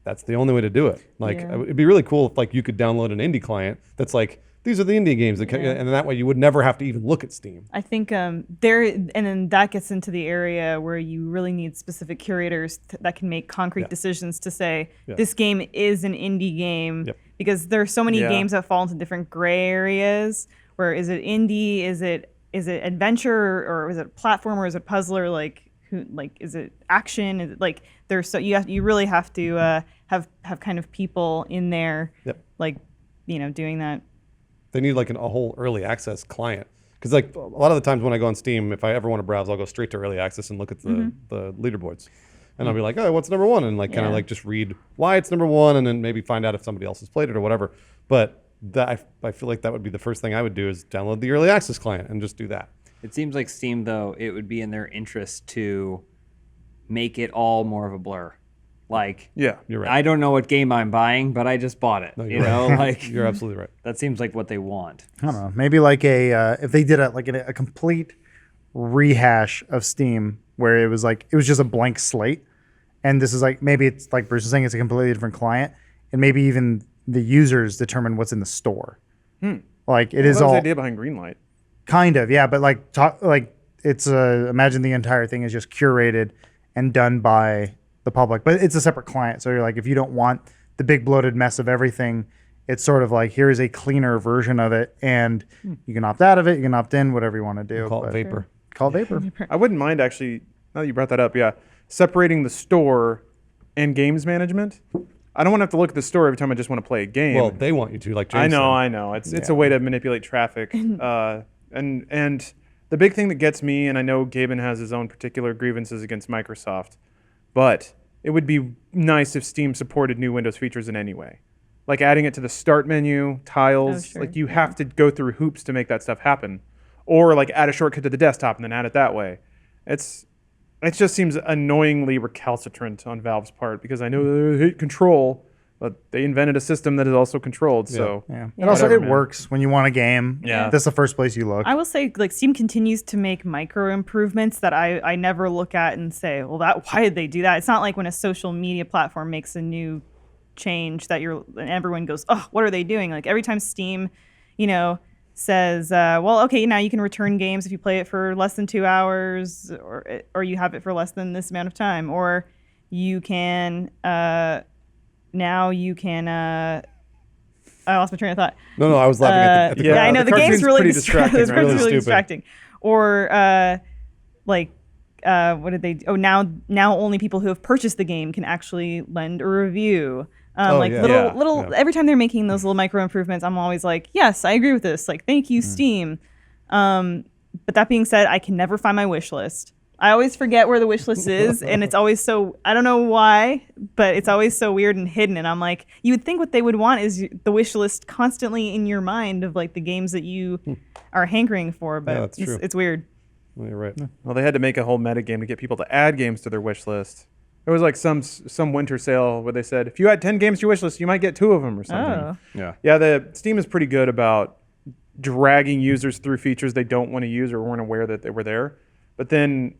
that's the only way to do it. Like Yeah. it'd be really cool if like you could download an indie client that's like these are the indie games that and that way you would never have to even look at Steam. I think and then that gets into the area where you really need specific curators that can make concrete decisions to say this game is an indie game because there are so many games that fall into different gray areas. Where is it indie? Is it adventure or is it platformer? Is it puzzler? Is it action? Is it like there's so you really have to have kind of people in there doing that. They need like a whole early access client because like a lot of the times when I go on Steam, if I ever want to browse, I'll go straight to early access and look at the leaderboards, and I'll be like, oh, what's number one, and like kind of like just read why it's number one, and then maybe find out if somebody else has played it or whatever. But I feel like that would be the first thing I would do is download the early access client and just do that. It seems like Steam, though, it would be in their interest to make it all more of a blur. Like, Yeah. You're right. I don't know what game I'm buying, but I just bought it. you're right. You're absolutely right. That seems like what they want. I don't know. Maybe like if they did a complete rehash of Steam where it was just a blank slate, and this is like maybe it's like Bruce is saying it's a completely different client, and maybe even the users determine what's in the store. Like it is That was all the idea behind Greenlight. kind of but it's imagine the entire thing is just curated and done by the public, but it's a separate client. So you're like, if you don't want the big bloated mess of everything, it's sort of like here is a cleaner version of it, and you can opt out of it, you can opt in, whatever you want to do. Call it but- Vapor. Call it Vapor. I wouldn't mind actually, now that you brought that up, separating the store and games management, I don't want to have to look at the store every time I just want to play a game. Well, they want you to, like James said. I know. It's a way to manipulate traffic. And the big thing that gets me, and I know Gaben has his own particular grievances against Microsoft, but it would be nice if Steam supported new Windows features in any way. Like adding it to the start menu, tiles. Sure. Like you have to go through hoops to make that stuff happen. Or like add a shortcut to the desktop and then add it that way. It just seems annoyingly recalcitrant on Valve's part because I know they hate control, but they invented a system that is also controlled. So Yeah. And also, whatever, it man. works when you want a game. Yeah. That's the first place you look. I will say, like, Steam continues to make micro improvements that I never look at and say, well, why did they do that? It's not like when a social media platform makes a new change that and everyone goes, oh, what are they doing? Like every time Steam, says, well, okay, now you can return games if you play it for less than 2 hours, or you have it for less than this amount of time, or you can now you can. I lost my train of thought. No, I was laughing at the Yeah, I know the the game's cartoon's really pretty distracting, It's right? really Really stupid. distracting. Or what did they? Oh, now only people who have purchased the game can actually lend a review. Yeah. Every time they're making those little micro improvements, I'm always like, yes, I agree with this. Like, thank you, Steam. But that being said, I can never find my wish list. I always forget where the wish list is, and it's always so, I don't know why, but it's always so weird and hidden. And I'm like, you would think what they would want is the wish list constantly in your mind of like the games that you are hankering for, but that's true. it's weird. Well, you're right. Well, they had to make a whole metagame to get people to add games to their wish list. There was like some winter sale where they said if you add 10 games to your wish list, you might get 2 of them or something. Oh. Yeah. The Steam is pretty good about dragging users through features they don't want to use or weren't aware that they were there. But then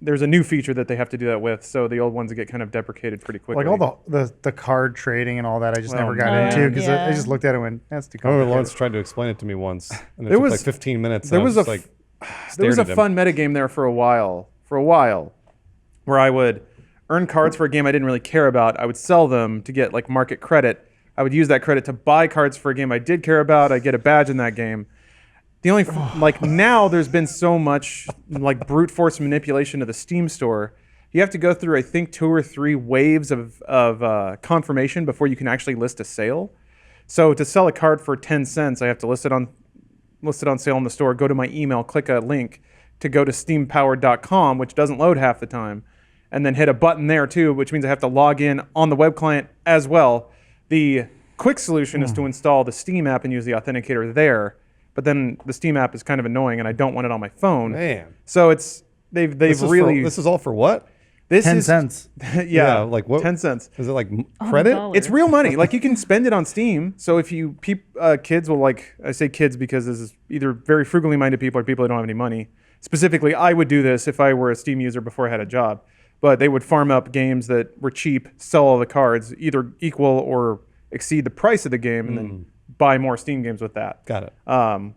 there's a new feature that they have to do that with, so the old ones get kind of deprecated pretty quickly. Like all the card trading and all that, I just never got man. into because Yeah. I just looked at it and went, that's too I remember complicated. Lawrence tried to explain it to me once, and it There took was- like 15 minutes. there and I was just a like, There was stared a at him. fun metagame there for a while, where I would earn cards for a game I didn't really care about. I would sell them to get like market credit. I would use that credit to buy cards for a game I did care about. I get a badge in that game. The only like now there's been so much like brute force manipulation of the Steam store. You have to go through I think 2 or 3 waves of confirmation before you can actually list a sale. So to sell a card for 10 cents, I have to list it on sale in the store, go to my email, click a link to go to steampowered.com, which doesn't load half the time, and then hit a button there too, which means I have to log in on the web client as well. The quick solution is to install the Steam app and use the authenticator there, but then the Steam app is kind of annoying and I don't want it on my phone. Man. So they've This is all for what? this 10 is cents. yeah, like what? 10 cents. Is it like credit? $1. It's real money. Like you can spend it on Steam. So if you kids will like, I say kids because this is either very frugally minded people or people that don't have any money. Specifically, I would do this if I were a Steam user before I had a job. But they would farm up games that were cheap, sell all the cards, either equal or exceed the price of the game, and then buy more Steam games with that. Got it.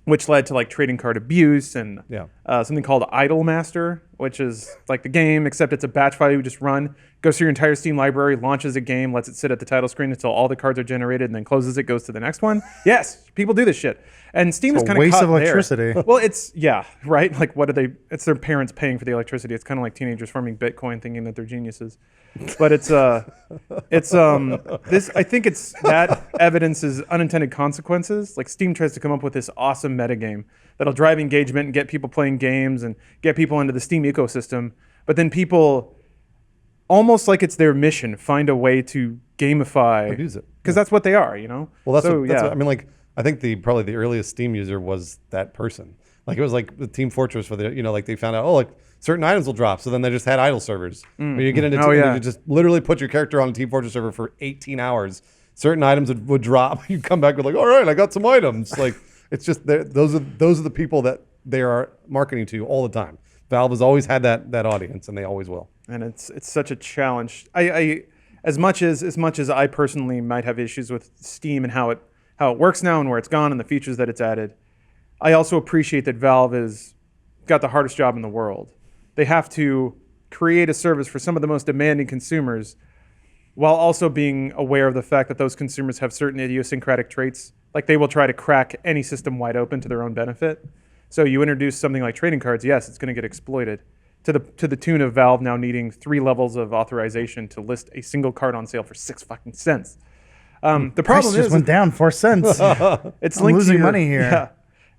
Which led to like trading card abuse and Yeah. something called Idle Master, which is like the game, except it's a batch file you just run, goes through your entire Steam library, launches a game, lets it sit at the title screen until all the cards are generated, and then closes it, goes to the next one. Yes, people do this shit. And Steam is a kind of waste caught of electricity. There. Well, it's, yeah, right? Like what do they, it's their parents paying for the electricity. It's kind of like teenagers farming Bitcoin thinking that they're geniuses. But this, I think it's that evidence is unintended consequences. Like Steam tries to come up with this awesome metagame that'll drive engagement and get people playing games and get people into the Steam ecosystem. But then people, almost like it's their mission, find a way to gamify. Abuse it. Because that's what they are, you know? Well, that's so, what, yeah. I mean, like, I think probably the earliest Steam user was that person. Like, it was like the Team Fortress for the, like they found out, like certain items will drop. So then they just had idle servers. Where you get into Oh, yeah. you just literally put your character on a Team Fortress server for 18 hours. Certain items would drop. You come back with like, all right, I got some items. Like, it's just, those are the people that they are marketing to all the time. Valve has always had that audience, and they always will. And it's such a challenge. I as much as I personally might have issues with Steam and how it works now and where it's gone and the features that it's added, I also appreciate that Valve has got the hardest job in the world. They have to create a service for some of the most demanding consumers while also being aware of the fact that those consumers have certain idiosyncratic traits. Like they will try to crack any system wide open to their own benefit. So you introduce something like trading cards, yes, it's going to get exploited. to the tune of Valve now needing 3 levels of authorization to list a single card on sale for 6 fucking cents. The Price problem just is went down 4 cents. it's I'm linked losing to your, money here. Yeah,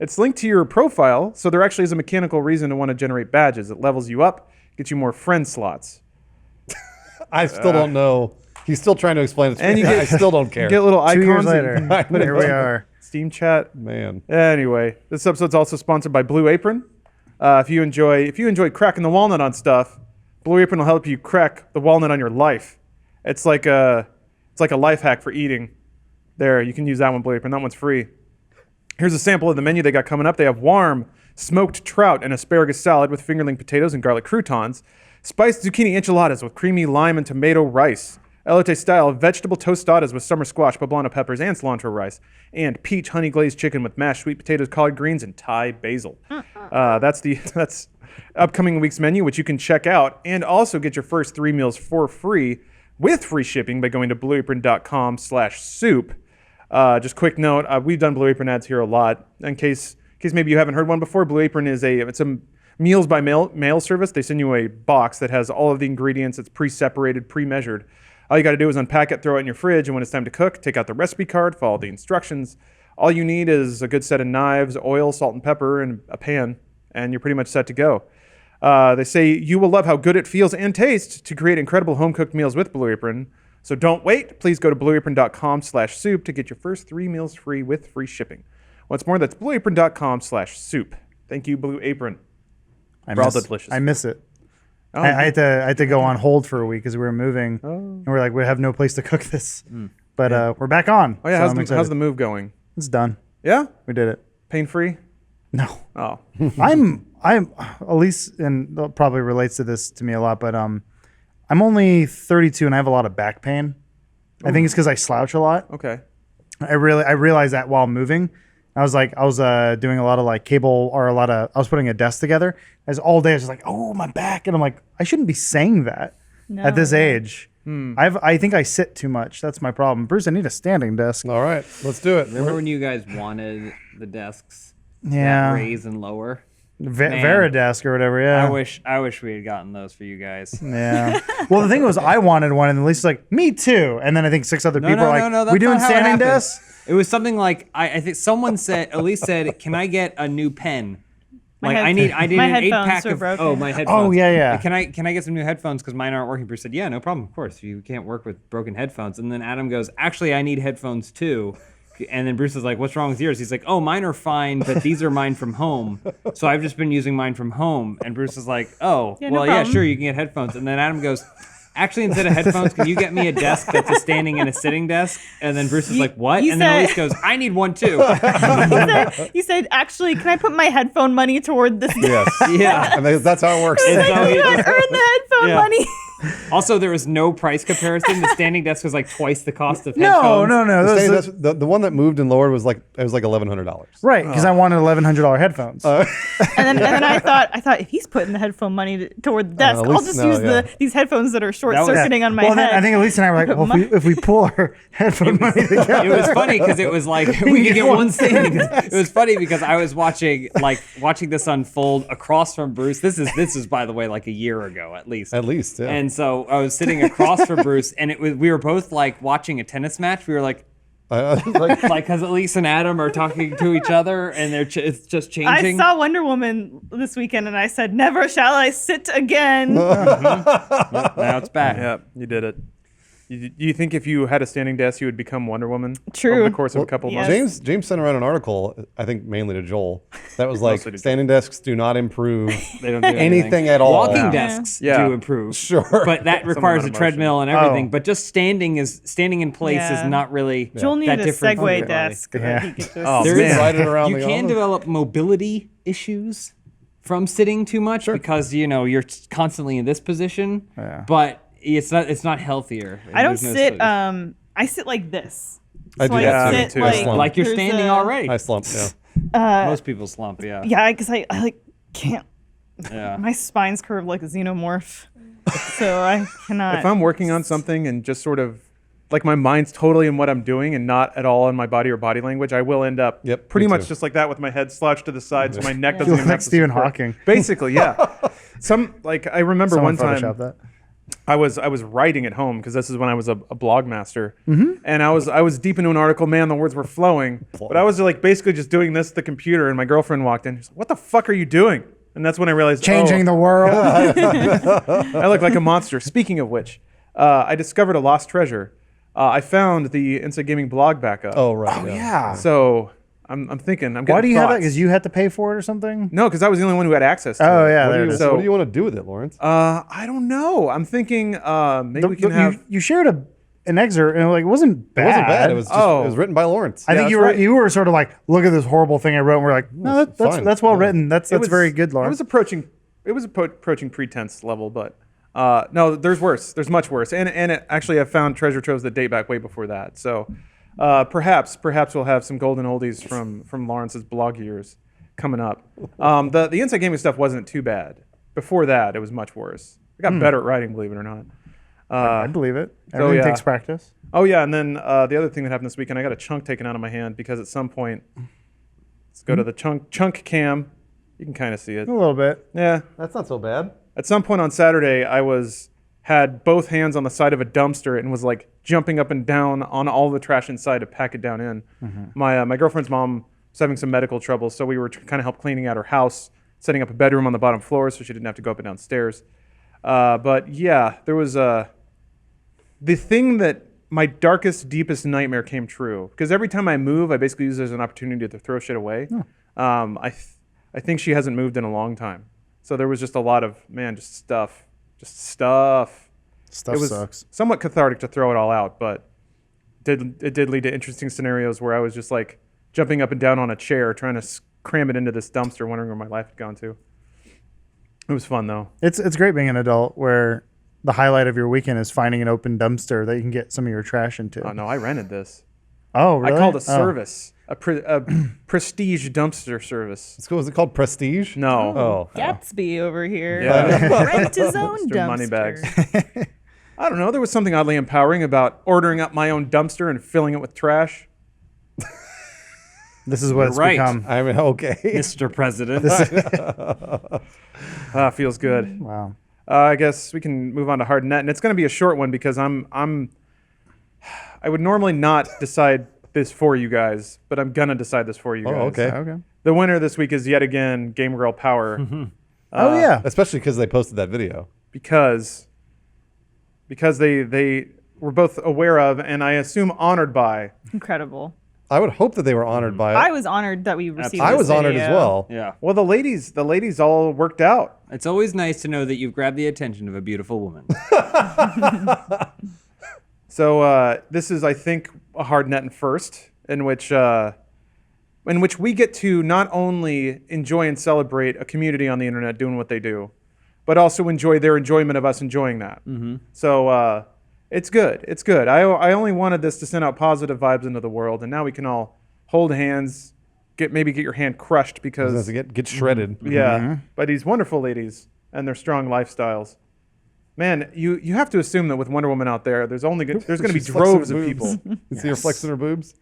it's linked to your profile, so there actually is a mechanical reason to want to generate badges. It levels you up, gets you more friend slots. I still don't know. He's still trying to explain it to And me. you get- I still don't care. You get little 2 icons. years that you later, can- here we are. Steam chat. Man. Anyway, this episode's also sponsored by Blue Apron. If you enjoy cracking the walnut on stuff, Blue Apron will help you crack the walnut on your life. It's like a life hack for eating. There, you can use that one, Blue Apron. That one's free. Here's a sample of the menu they got coming up. They have warm smoked trout and asparagus salad with fingerling potatoes and garlic croutons, spiced zucchini enchiladas with creamy lime and tomato rice, elote style vegetable tostadas with summer squash, poblano peppers, and cilantro rice, and peach honey glazed chicken with mashed sweet potatoes, collard greens, and Thai basil. That's upcoming week's menu, which you can check out, and also get your first 3 meals for free with free shipping by going to blueapron.com/soup. Just quick note, we've done Blue Apron ads here a lot. In case maybe you haven't heard one before, Blue Apron it's a meals by mail service. They send you a box that has all of the ingredients. It's pre-separated, pre-measured. All you got to do is unpack it, throw it in your fridge, and when it's time to cook, take out the recipe card, follow the instructions. All you need is a good set of knives, oil, salt, and pepper, and a pan, and you're pretty much set to go. They say you will love how good it feels and tastes to create incredible home-cooked meals with Blue Apron. So don't wait. Please go to blueapron.com/soup to get your first 3 meals free with free shipping. Once more, that's blueapron.com/soup. Thank you, Blue Apron. For all the delicious I miss it. Oh, I had to go on hold for a week because we were moving, and we're like, we have no place to cook this. But we're back on. Oh, yeah, so how's the move going? It's done. Yeah? We did it. Pain-free? No, Oh. I'm Elise, and that probably relates to this to me a lot, but I'm only 32 and I have a lot of back pain. I think it's because I slouch a lot. Okay. I realized that while moving. I was doing a lot of like cable or I was putting a desk together. As all day I was just like, oh, my back, and I'm like, I shouldn't be saying that at this age. I think I sit too much. That's my problem. Bruce, I need a standing desk. All right, let's do it. Remember when you guys wanted the desks Yeah, that raise and lower? Veridesk or whatever. Yeah, I wish we had gotten those for you guys. Yeah. Well, the thing was, I wanted one, and Lisa's like, me too. And then I think 6 other people are like, that's we doing not how it standing happened. desks? It was something like I think someone said, Elise said, "Can I get a new pen?" Like I need my an 8 pack headphones are of broken. my headphones. Oh, yeah. Can I get some new headphones because mine aren't working? Bruce said, "Yeah, no problem. Of course, you can't work with broken headphones." And then Adam goes, "Actually, I need headphones too." And then Bruce is like, "What's wrong with yours?" He's like, "Oh, mine are fine, but these are mine from home. So I've just been using mine from home." And Bruce is like, "Oh, Yeah, no well, yeah, problem." sure, you can get headphones." And then Adam goes, "Actually, instead of headphones, can you get me a desk that's a standing and a sitting desk?" And then Bruce is like, "What?" you And then said- Elise goes, "I need one too." You said, actually, can I put my headphone money toward this? Yes. Yeah. And that's how it works. It's I so- did not earn the headphone Yeah. money. Also, there was no price comparison. The standing desk was like twice the cost of No. The, Those- the one that moved and lowered was like $1,100. Right, because I wanted $1,100 headphones. And then I thought if he's putting the headphone money toward the desk, at I'll least- just no, use yeah. these headphones that are short was- circuiting on my Well, head. then I think Elise and I were like, well, if we pull our headphone money together. It was funny because it was like we could get one standing. It was funny because I was watching this unfold across from Bruce. This is by the way like a year ago at least. At least, yeah. And so I was sitting across from Bruce, and we were both like watching a tennis match. We were like because Elise and Adam are talking to each other, and it's just I changing. saw Wonder Woman this weekend, and I said, "Never shall I sit again." Now it's back. Yeah, you did it. Do you think if you had a standing desk, you would become Wonder Woman? True. Over the course of a couple of Yes. months? James sent around an article, I think mainly to Joel, that was like Mostly to standing desks do not improve They don't do anything at all. Walking Yeah. desks Yeah. do improve. Sure. But that requires a amount of treadmill and everything. Oh. But just standing in place Yeah. is not really Joel that needed a different. Segway functionality. desk that Yeah. he could just. Oh, There man. is- Slide it around you the can envelope. develop mobility issues from sitting too much because you're constantly in this position. Yeah. But it's not healthier. I don't There's no sit. solution. I sit like this. I So do that me sit too. like, like you're there's standing a- already. I slump, yeah. Most people slump. Yeah. Yeah, because I like can't. Yeah. My spine's curved like a xenomorph, so I cannot. If I'm working on something and just sort of like my mind's totally in what I'm doing and not at all in my body or body language, I will end up pretty me much too. just like that with my head slouched to the side, so my neck doesn't You even look have like to Stephen support. Hawking. Basically, yeah. I remember Someone one time Photoshop that. I was writing at home because this is when I was a blog master, and I was deep into an article. Man, the words were flowing, but I was like basically just doing this at the computer, and my girlfriend walked in. She's like, "What the fuck are you doing?" And that's when I realized Changing the world. I look like a monster. Speaking of which, I discovered a lost treasure. I found the Inside Gaming blog back up. Oh right. Oh yeah. So I'm thinking. I'm getting Why do you have that? thoughts. Because you had to pay for it or something? No, because I was the only one who had access to Oh it. yeah, What there do it you, is. So- what do you want to do with it, Lawrence? I don't know. I'm thinking maybe we can have. You shared an excerpt and like it wasn't bad. It wasn't bad. It was just, Oh. it was written by Lawrence. I think that's you were right. you were sort of like, look at this horrible thing I wrote. And we're like, no, It's fine. that's well Yeah. written. That's It was very good, It Lawrence. was approaching. It was approaching pretense level, but no, there's worse. There's much worse. And actually, I found treasure troves that date back way before that. So perhaps we'll have some golden oldies from Lawrence's blog years coming up. The Inside Gaming stuff wasn't too bad. Before that, it was much worse. I got better at writing, believe it or not. I believe it. Everything yeah. takes practice. Oh yeah, and then the other thing that happened this weekend, I got a chunk taken out of my hand because at some point, let's go to the chunk cam. You can kind of see it. A little bit. Yeah. That's not so bad. At some point on Saturday, I had both hands on the side of a dumpster and was like jumping up and down on all the trash inside to pack it down in. My girlfriend's mom was having some medical trouble, so we were kind of help cleaning out her house, setting up a bedroom on the bottom floor so she didn't have to go up and down stairs. But yeah, there was the thing that my darkest, deepest nightmare came true because every time I move, I basically use it as an opportunity to throw shit away. I think she hasn't moved in a long time. So there was just a lot of, just stuff. Stuff It was sucks. somewhat cathartic to throw it all out, but it did lead to interesting scenarios where I was just like jumping up and down on a chair trying to cram it into this dumpster, wondering where my life had gone to. It was fun though. It's great being an adult where the highlight of your weekend is finding an open dumpster that you can get some of your trash into. Oh no, I rented this. Oh, really? I called a Oh. service, a prestige dumpster service. It's cool. Was it called Prestige? No. Oh. Gatsby over here. Yeah. Rent his own Mr. dumpster. Moneybags. I don't know. There was something oddly empowering about ordering up my own dumpster and filling it with trash. This is what it's right. become. I mean, okay. Mr. President. Feels good. Wow. I guess we can move on to hard net, and it's going to be a short one because I would normally not decide this for you guys, but I'm gonna decide this for you guys. Oh, okay. Okay. The winner this week is yet again Game Girl Power. Oh yeah. Especially because they posted that video. because they were both aware of and I assume honored by. Incredible. I would hope that they were honored by it. I was honored that we received I this was honored as video. well. Yeah. Well, the ladies all worked out. It's always nice to know that you've grabbed the attention of a beautiful woman. So this is, I think, a hard net and first, in which we get to not only enjoy and celebrate a community on the internet doing what they do, but also enjoy their enjoyment of us enjoying that. Mm-hmm. So it's good. It's good. I only wanted this to send out positive vibes into the world, and now we can all hold hands, maybe get your hand crushed because Get shredded. yeah, by these wonderful ladies and their strong lifestyles. Man, you have to assume that with Wonder Woman out there, there's going to be She's flexing droves her of people, boobs. You see her flexing her boobs?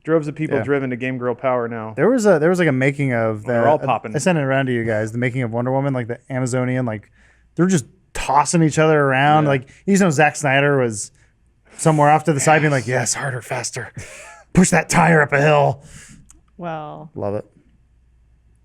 droves of people Yeah. driven to Game Girl Power now. There was like a making of that. they're all popping. I sent it around to you guys. The making of Wonder Woman, like the Amazonian, like they're just tossing each other around. Yeah. Like you know, Zack Snyder was somewhere off to the side, being like, "Yes, harder, faster, push that tire up a hill." Well, Love it.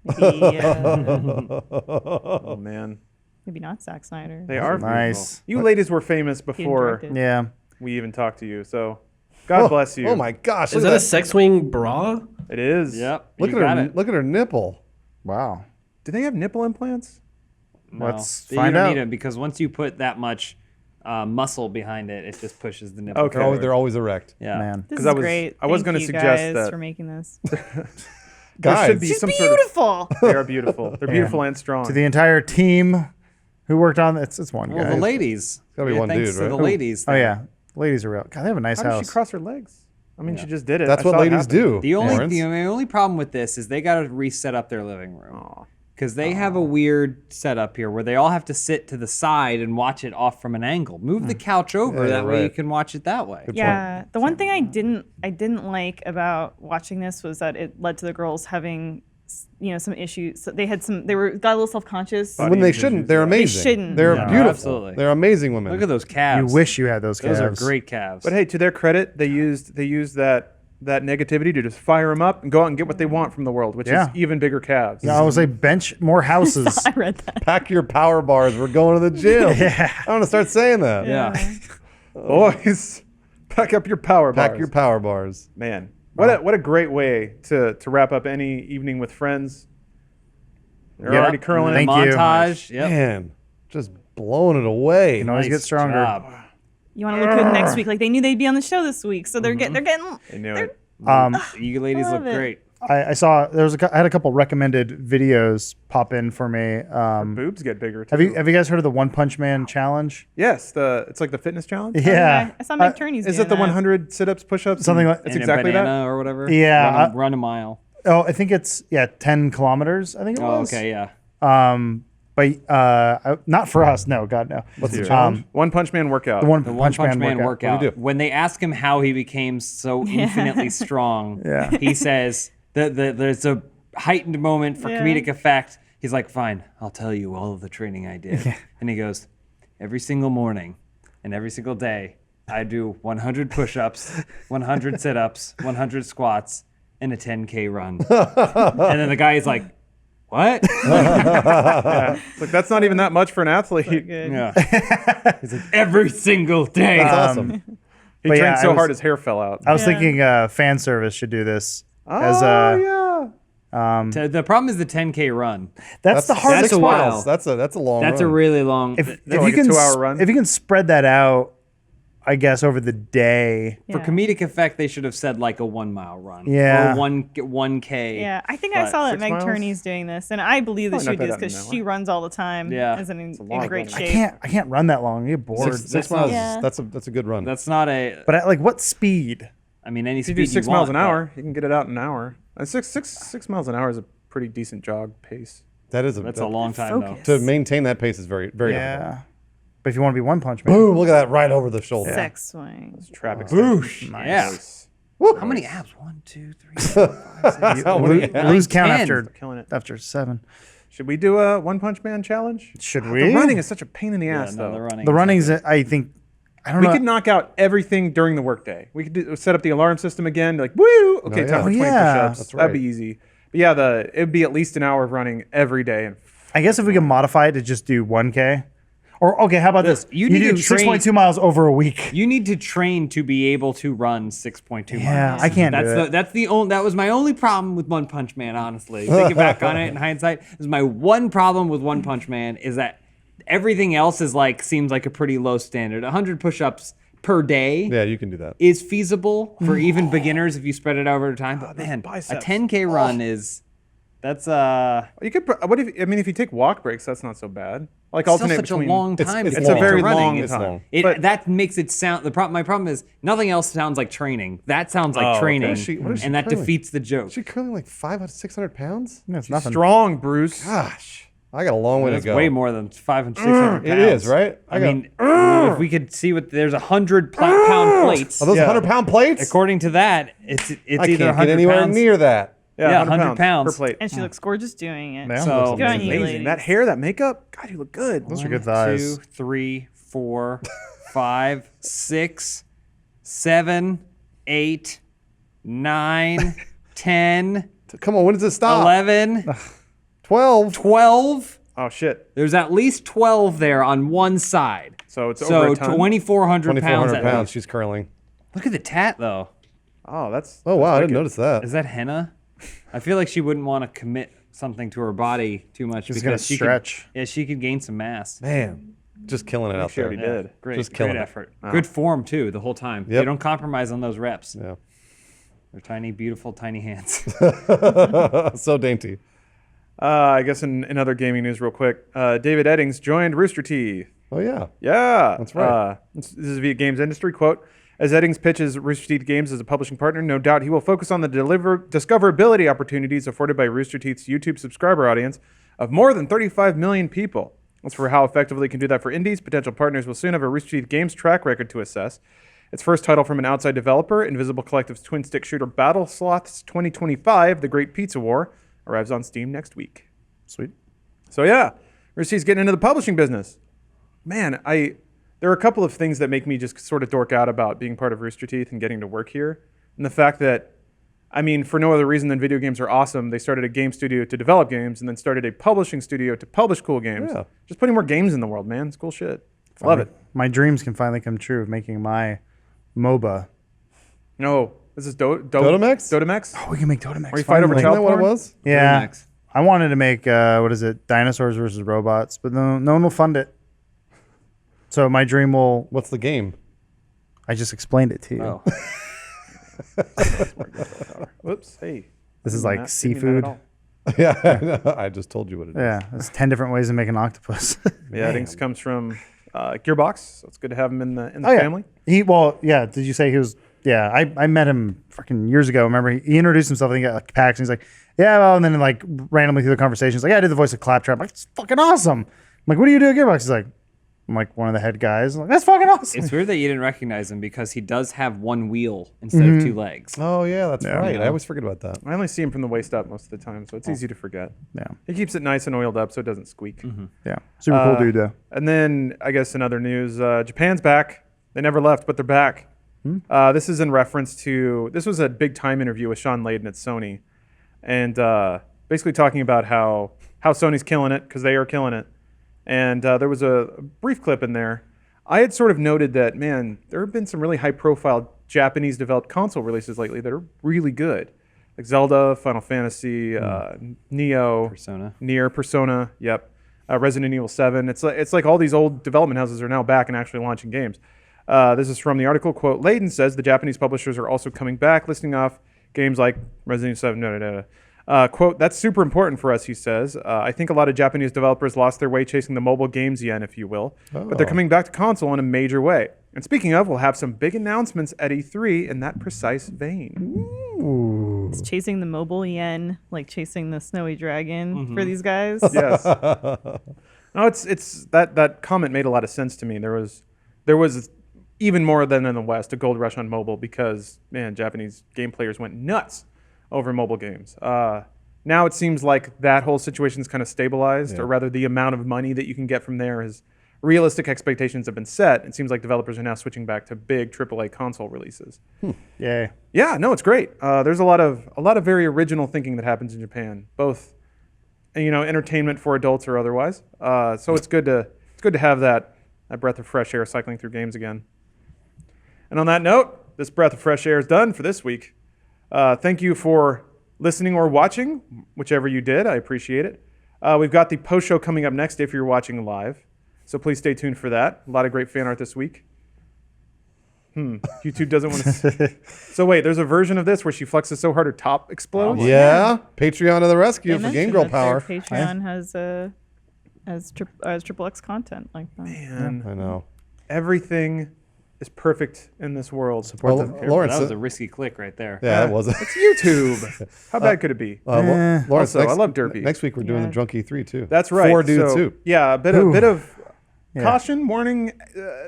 maybe, Oh man, maybe not Zack Snyder. they are Nice. beautiful. You ladies were famous He before directed. Yeah. we even talked to you, so God bless you. Oh my gosh. Is that a sex wing bra? It is. Yep. Look you at got her. it. Look at her nipple. Wow. Do they have nipple implants? No, Let's you find don't out. need it because once you put that much muscle behind it, it just pushes the nipple. Okay. forward. They're always erect. Yeah. Man. This 'Cause is I was- great. I was Thank gonna you suggest guys that- for making this. There Guys. should be She's some beautiful. they are beautiful. They're beautiful and strong. To the entire team who worked on it's one Well, guy. the ladies. gotta be Yeah, one thanks dude, to right? the Who? ladies. Oh there. yeah, ladies are real. God, they have a nice How did house. she cross her legs? I mean, she just did it. That's I what saw it ladies happen. do. The Lawrence. only problem with this is they got to reset up their living room. because they have a weird setup here where they all have to sit to the side and watch it off from an angle. Move the couch over, that way you right. can watch it that way. Yeah, the one thing I didn't like about watching this was that it led to the girls having, some issues. So they got a little self-conscious. When they shouldn't, they're amazing. shouldn't. They're No, beautiful. absolutely. They're amazing women. Look at those calves. You wish you had those calves. Those are great calves. But hey, to their credit, they used that negativity to just fire them up and go out and get what they want from the world, which is even bigger calves. Yeah, I was like, bench more houses. I read that. Pack your power bars. We're going to the gym. I'm gonna start saying that. Yeah. Boys, pack up your power bars. Pack your power bars. Man, what a great way to wrap up any evening with friends. They're Yep. already curling. Thank you. Montage. Yep. Man, just blowing it away. You can always get Nice stronger. job. You want to look good next week. Like they knew they'd be on the show this week, so they're getting. They knew it. You ladies look love it. great. I saw I had a couple recommended videos pop in for me. Boobs get bigger too. Have you guys heard of the One Punch Man challenge? Yes, it's like the fitness challenge. Yeah, I saw Mike Turney's. Is doing it the that. 100 sit-ups, push-ups? Something like- It's And exactly a banana that. or whatever. Yeah, Run a mile. Oh, I think it's 10 kilometers. I think it Oh, was. okay, yeah. But not for us. No, God no. What's the challenge? One Punch Man workout. The One The One Punch Man workout. What do you do? When they ask him how he became so infinitely strong, Yeah. he says that there's a heightened moment for comedic effect. He's like, fine, I'll tell you all of the training I did. And he goes, every single morning and every single day, I do 100 push-ups, 100 sit-ups, 100 squats, and a 10K run. And then the guy is like, what? It's like, that's not even that much for an athlete. Yeah. He's like, every single day. That's awesome. He But trained yeah, so I hard was- his hair fell out. I was thinking fan service should do this. Yeah. The problem is the 10K run. That's the hardest a part. while. That's a long That's a run. really long. If like you a can 2-hour run? if you can spread that out, I guess over the day. For comedic effect, they should have said like a 1 mile run. Yeah. Or 1K. Yeah, I think I But saw that 6 Meg miles? Turney's doing this, and I believe that Probably she would not do this that because an she hour. runs all the time. Yeah. Is in long great run. shape. I can't run that long. I get bored. Six miles. Yeah. That's a good run. That's not a. But at what speed? I mean, any If you speed do 6 you miles want, an but- hour, you can get it out in an hour. 6 miles an hour is a pretty decent jog pace. That is That's a long time Focus. To maintain that pace is very very difficult. Yeah. But if you want to be One Punch Man, Boom! Look at that right over the shoulder. Sex swing. Trap Boosh. Nice. Yeah. How many abs? 1, 2, 3, 4, 5, 6. How many abs? lose count 10. after Killing it. 7. Should we do a One Punch Man challenge? Should The we? running is such a pain in the Yeah, ass, no, though. the running. The running's, I think, I don't We know. could knock out everything during the workday. We could set up the alarm system again. Like, woo! Okay, yeah. time for 20 yeah. push-ups. That's That'd be right. easy. But yeah, it'd be at least an hour of running every day. And I guess if we can modify it to just do 1K. Or, okay, how about this? you need do to train- 6.2 miles over a week. You need to train to be able to run 6.2 Yeah, miles. I can't do That's it. That's the only. That was my only problem with One Punch Man. Honestly, thinking back on it in hindsight, this is my one problem with One Punch Man is that everything else is like seems like a pretty low standard. 100 push-ups per day Yeah, you can do that. is feasible for even beginners if you spread it over time. But man, a biceps. 10K run is that's you could. If you take walk breaks, that's not so bad. Like still alternate such a between. long time. it's to It's a commit very to running. long It's time. long. But- That makes it sound. My problem is nothing else sounds like training. That sounds like okay. training, What is she and that curling? defeats the joke. Is she curling like 500, 600 pounds? That's nothing. Strong, Bruce. Gosh, I got a long way That's to go. way more than 500, 600 pounds. It is, right? I mean, if we could see what there's 100 pound plates. Are those Yeah. 100-pound plates? According to that, it's I either can't 100 get anywhere pounds. near that. Yeah, 100 pounds. per plate. And she looks gorgeous doing it. Yeah. So Good on you, Amazing. ladies. That hair, that makeup. God, you look good. Those are good 1, thighs. 2, 3, 4, 5, 6, 7, 8, 9, 10, Come on, when does it stop? 11, 12. 12. Oh shit. There's at least 12 there on one side. So it's So over a ton. 2,400 pounds. 2,400 at pounds. least. She's curling. Look at the tat, though. Oh, that's. Oh, wow. I that's didn't wicked. notice that. Is that henna? I feel like she wouldn't want to commit something to her body too much She's because gonna she stretch. Could, yeah, she could gain some mass. Man, just killing it out She there. already did. Great, Just killing great it. effort. Good form too, the whole time. They Yep. don't compromise on those reps. Yeah. They're tiny, beautiful, tiny hands. So dainty. I guess in other gaming news, real quick, David Eddings joined Rooster Teeth. Oh, yeah. Yeah, That's right. This is via Games Industry quote. As Eddings pitches Rooster Teeth Games as a publishing partner, no doubt he will focus on the discoverability opportunities afforded by Rooster Teeth's YouTube subscriber audience, of more than 35 million people. As for how effectively it can do that for indies, potential partners will soon have a Rooster Teeth Games track record to assess. Its first title from an outside developer, Invisible Collective's twin-stick shooter Battle Sloths 2025, The Great Pizza War, arrives on Steam next week. Sweet. So yeah, Rooster Teeth's getting into the publishing business. Man, there are a couple of things that make me just sort of dork out about being part of Rooster Teeth and getting to work here. And the fact that, I mean, for no other reason than video games are awesome, they started a game studio to develop games and then started a publishing studio to publish cool games. Yeah. Just putting more games in the world, man. It's cool shit. Love it. My dreams can finally come true of making my MOBA. No, this is Dotamex? Dotamex? Oh, we can make Dotamex. Where you fight over Isn't child that what it porn? was? Yeah. Dotamex. I wanted to make, what is it, dinosaurs versus robots, but no one will fund it. So my dream will, What's the game? I just explained it to you. Oh. Whoops. Hey. This is Didn't like that- didn't mean seafood. that at all. Yeah, I just told you what it is. Yeah, there's 10 different ways to make an octopus. Yeah, Dinks comes from Gearbox, so it's good to have him in the Oh, yeah. family. Did you say he was, I met him fucking years ago. Remember, he introduced himself, I think, at like PAX, and he's like, yeah, well, and then like randomly through the conversation, he's like, yeah, I did the voice of Claptrap. I'm like, it's fucking awesome. I'm like, what do you do at Gearbox? He's like, I'm like one of the head guys. I'm like, that's fucking awesome. It's weird that you didn't recognize him because he does have one wheel instead of two legs. Oh, yeah, that's right. Yeah. I always forget about that. I only see him from the waist up most of the time, so it's easy to forget. Yeah, He keeps it nice and oiled up so it doesn't squeak. yeah. Super cool dude, though. And then, I guess in other news, Japan's back. They never left, but they're back. This is in reference to, this was a big time interview with Sean Layden at Sony. And basically talking about how Sony's killing it, because they are killing it. And there was a brief clip in there. I had sort of noted that, man, there have been some really high-profile Japanese-developed console releases lately that are really good. Like Zelda, Final Fantasy, Neo. Persona. Nier, Persona, yep. Resident Evil 7. It's like all these old development houses are now back and actually launching games. This is from the article, quote, Layden says the Japanese publishers are also coming back, listing off games like Resident Evil 7, quote, that's super important for us, he says. I think a lot of Japanese developers lost their way chasing the mobile games yen, if you will. But they're coming back to console in a major way. And speaking of, we'll have some big announcements at E3 in that precise vein. It's chasing the mobile yen, like chasing the snowy dragon for these guys. Yes. No, it's that comment made a lot of sense to me. There was even more than in the West, a gold rush on mobile because, man, Japanese game players went nuts over mobile games. Now it seems like that whole situation's kind of stabilized, or rather the amount of money that you can get from there is realistic expectations have been set. It seems like developers are now switching back to big AAA console releases. Yay. Yeah, no, it's great. There's a lot of very original thinking that happens in Japan, both entertainment for adults or otherwise. So it's good to have that breath of fresh air cycling through games again. And on that note, this breath of fresh air is done for this week. Thank you for listening or watching, whichever you did. I appreciate it. We've got the post show coming up next if you're watching live. So please stay tuned for that. A lot of great fan art this week. YouTube doesn't want to. So wait, there's a version of this where she flexes so hard her top explodes. Yeah. Patreon to the rescue They for Game mentioned Girl that their Power. Patreon has triple X content like that. Man, I know. everything is perfect in this world. Well, Lawrence, That was a risky click right there. yeah, that was it. It's YouTube. How bad could it be? Lawrence, Also, I love Derpy. Next week we're doing Yeah. the Drunk E3 too. That's right. 4 dudes So, too. Yeah, a bit of Yeah. caution, warning.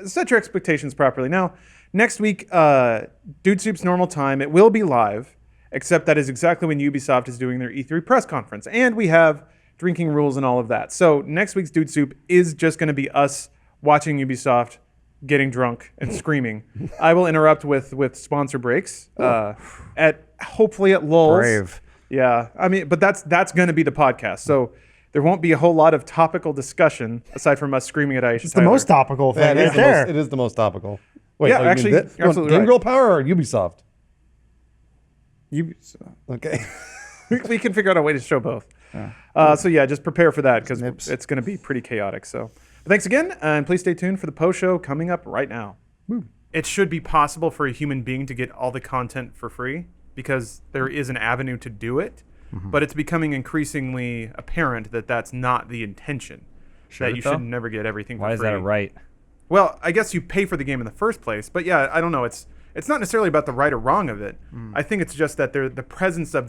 Set your expectations properly. Now, next week, Dude Soup's normal time. It will be live, except that is exactly when Ubisoft is doing their E3 press conference, and we have drinking rules and all of that. So next week's Dude Soup is just going to be us watching Ubisoft getting drunk and screaming. I will interrupt with sponsor breaks hopefully at lulls. Brave. Yeah, I mean, but that's going to be the podcast. So there won't be a whole lot of topical discussion aside from us screaming at Aisha. It's the most topical thing Yeah, right there. it is the most topical. Wait, Yeah, you mean actually, this? you're absolutely Game right. Girl Power or Ubisoft? Okay. We can figure out a way to show both. So yeah, just prepare for that because it's going to be pretty chaotic. So but thanks again, and please stay tuned for the post show coming up right now. It should be possible for a human being to get all the content for free because there is an avenue to do it, but it's becoming increasingly apparent that that's not the intention. That you should never get everything for free. Why is that a right? Well, I guess you pay for the game in the first place, but yeah, I don't know. It's not necessarily about the right or wrong of it. I think it's just that the presence of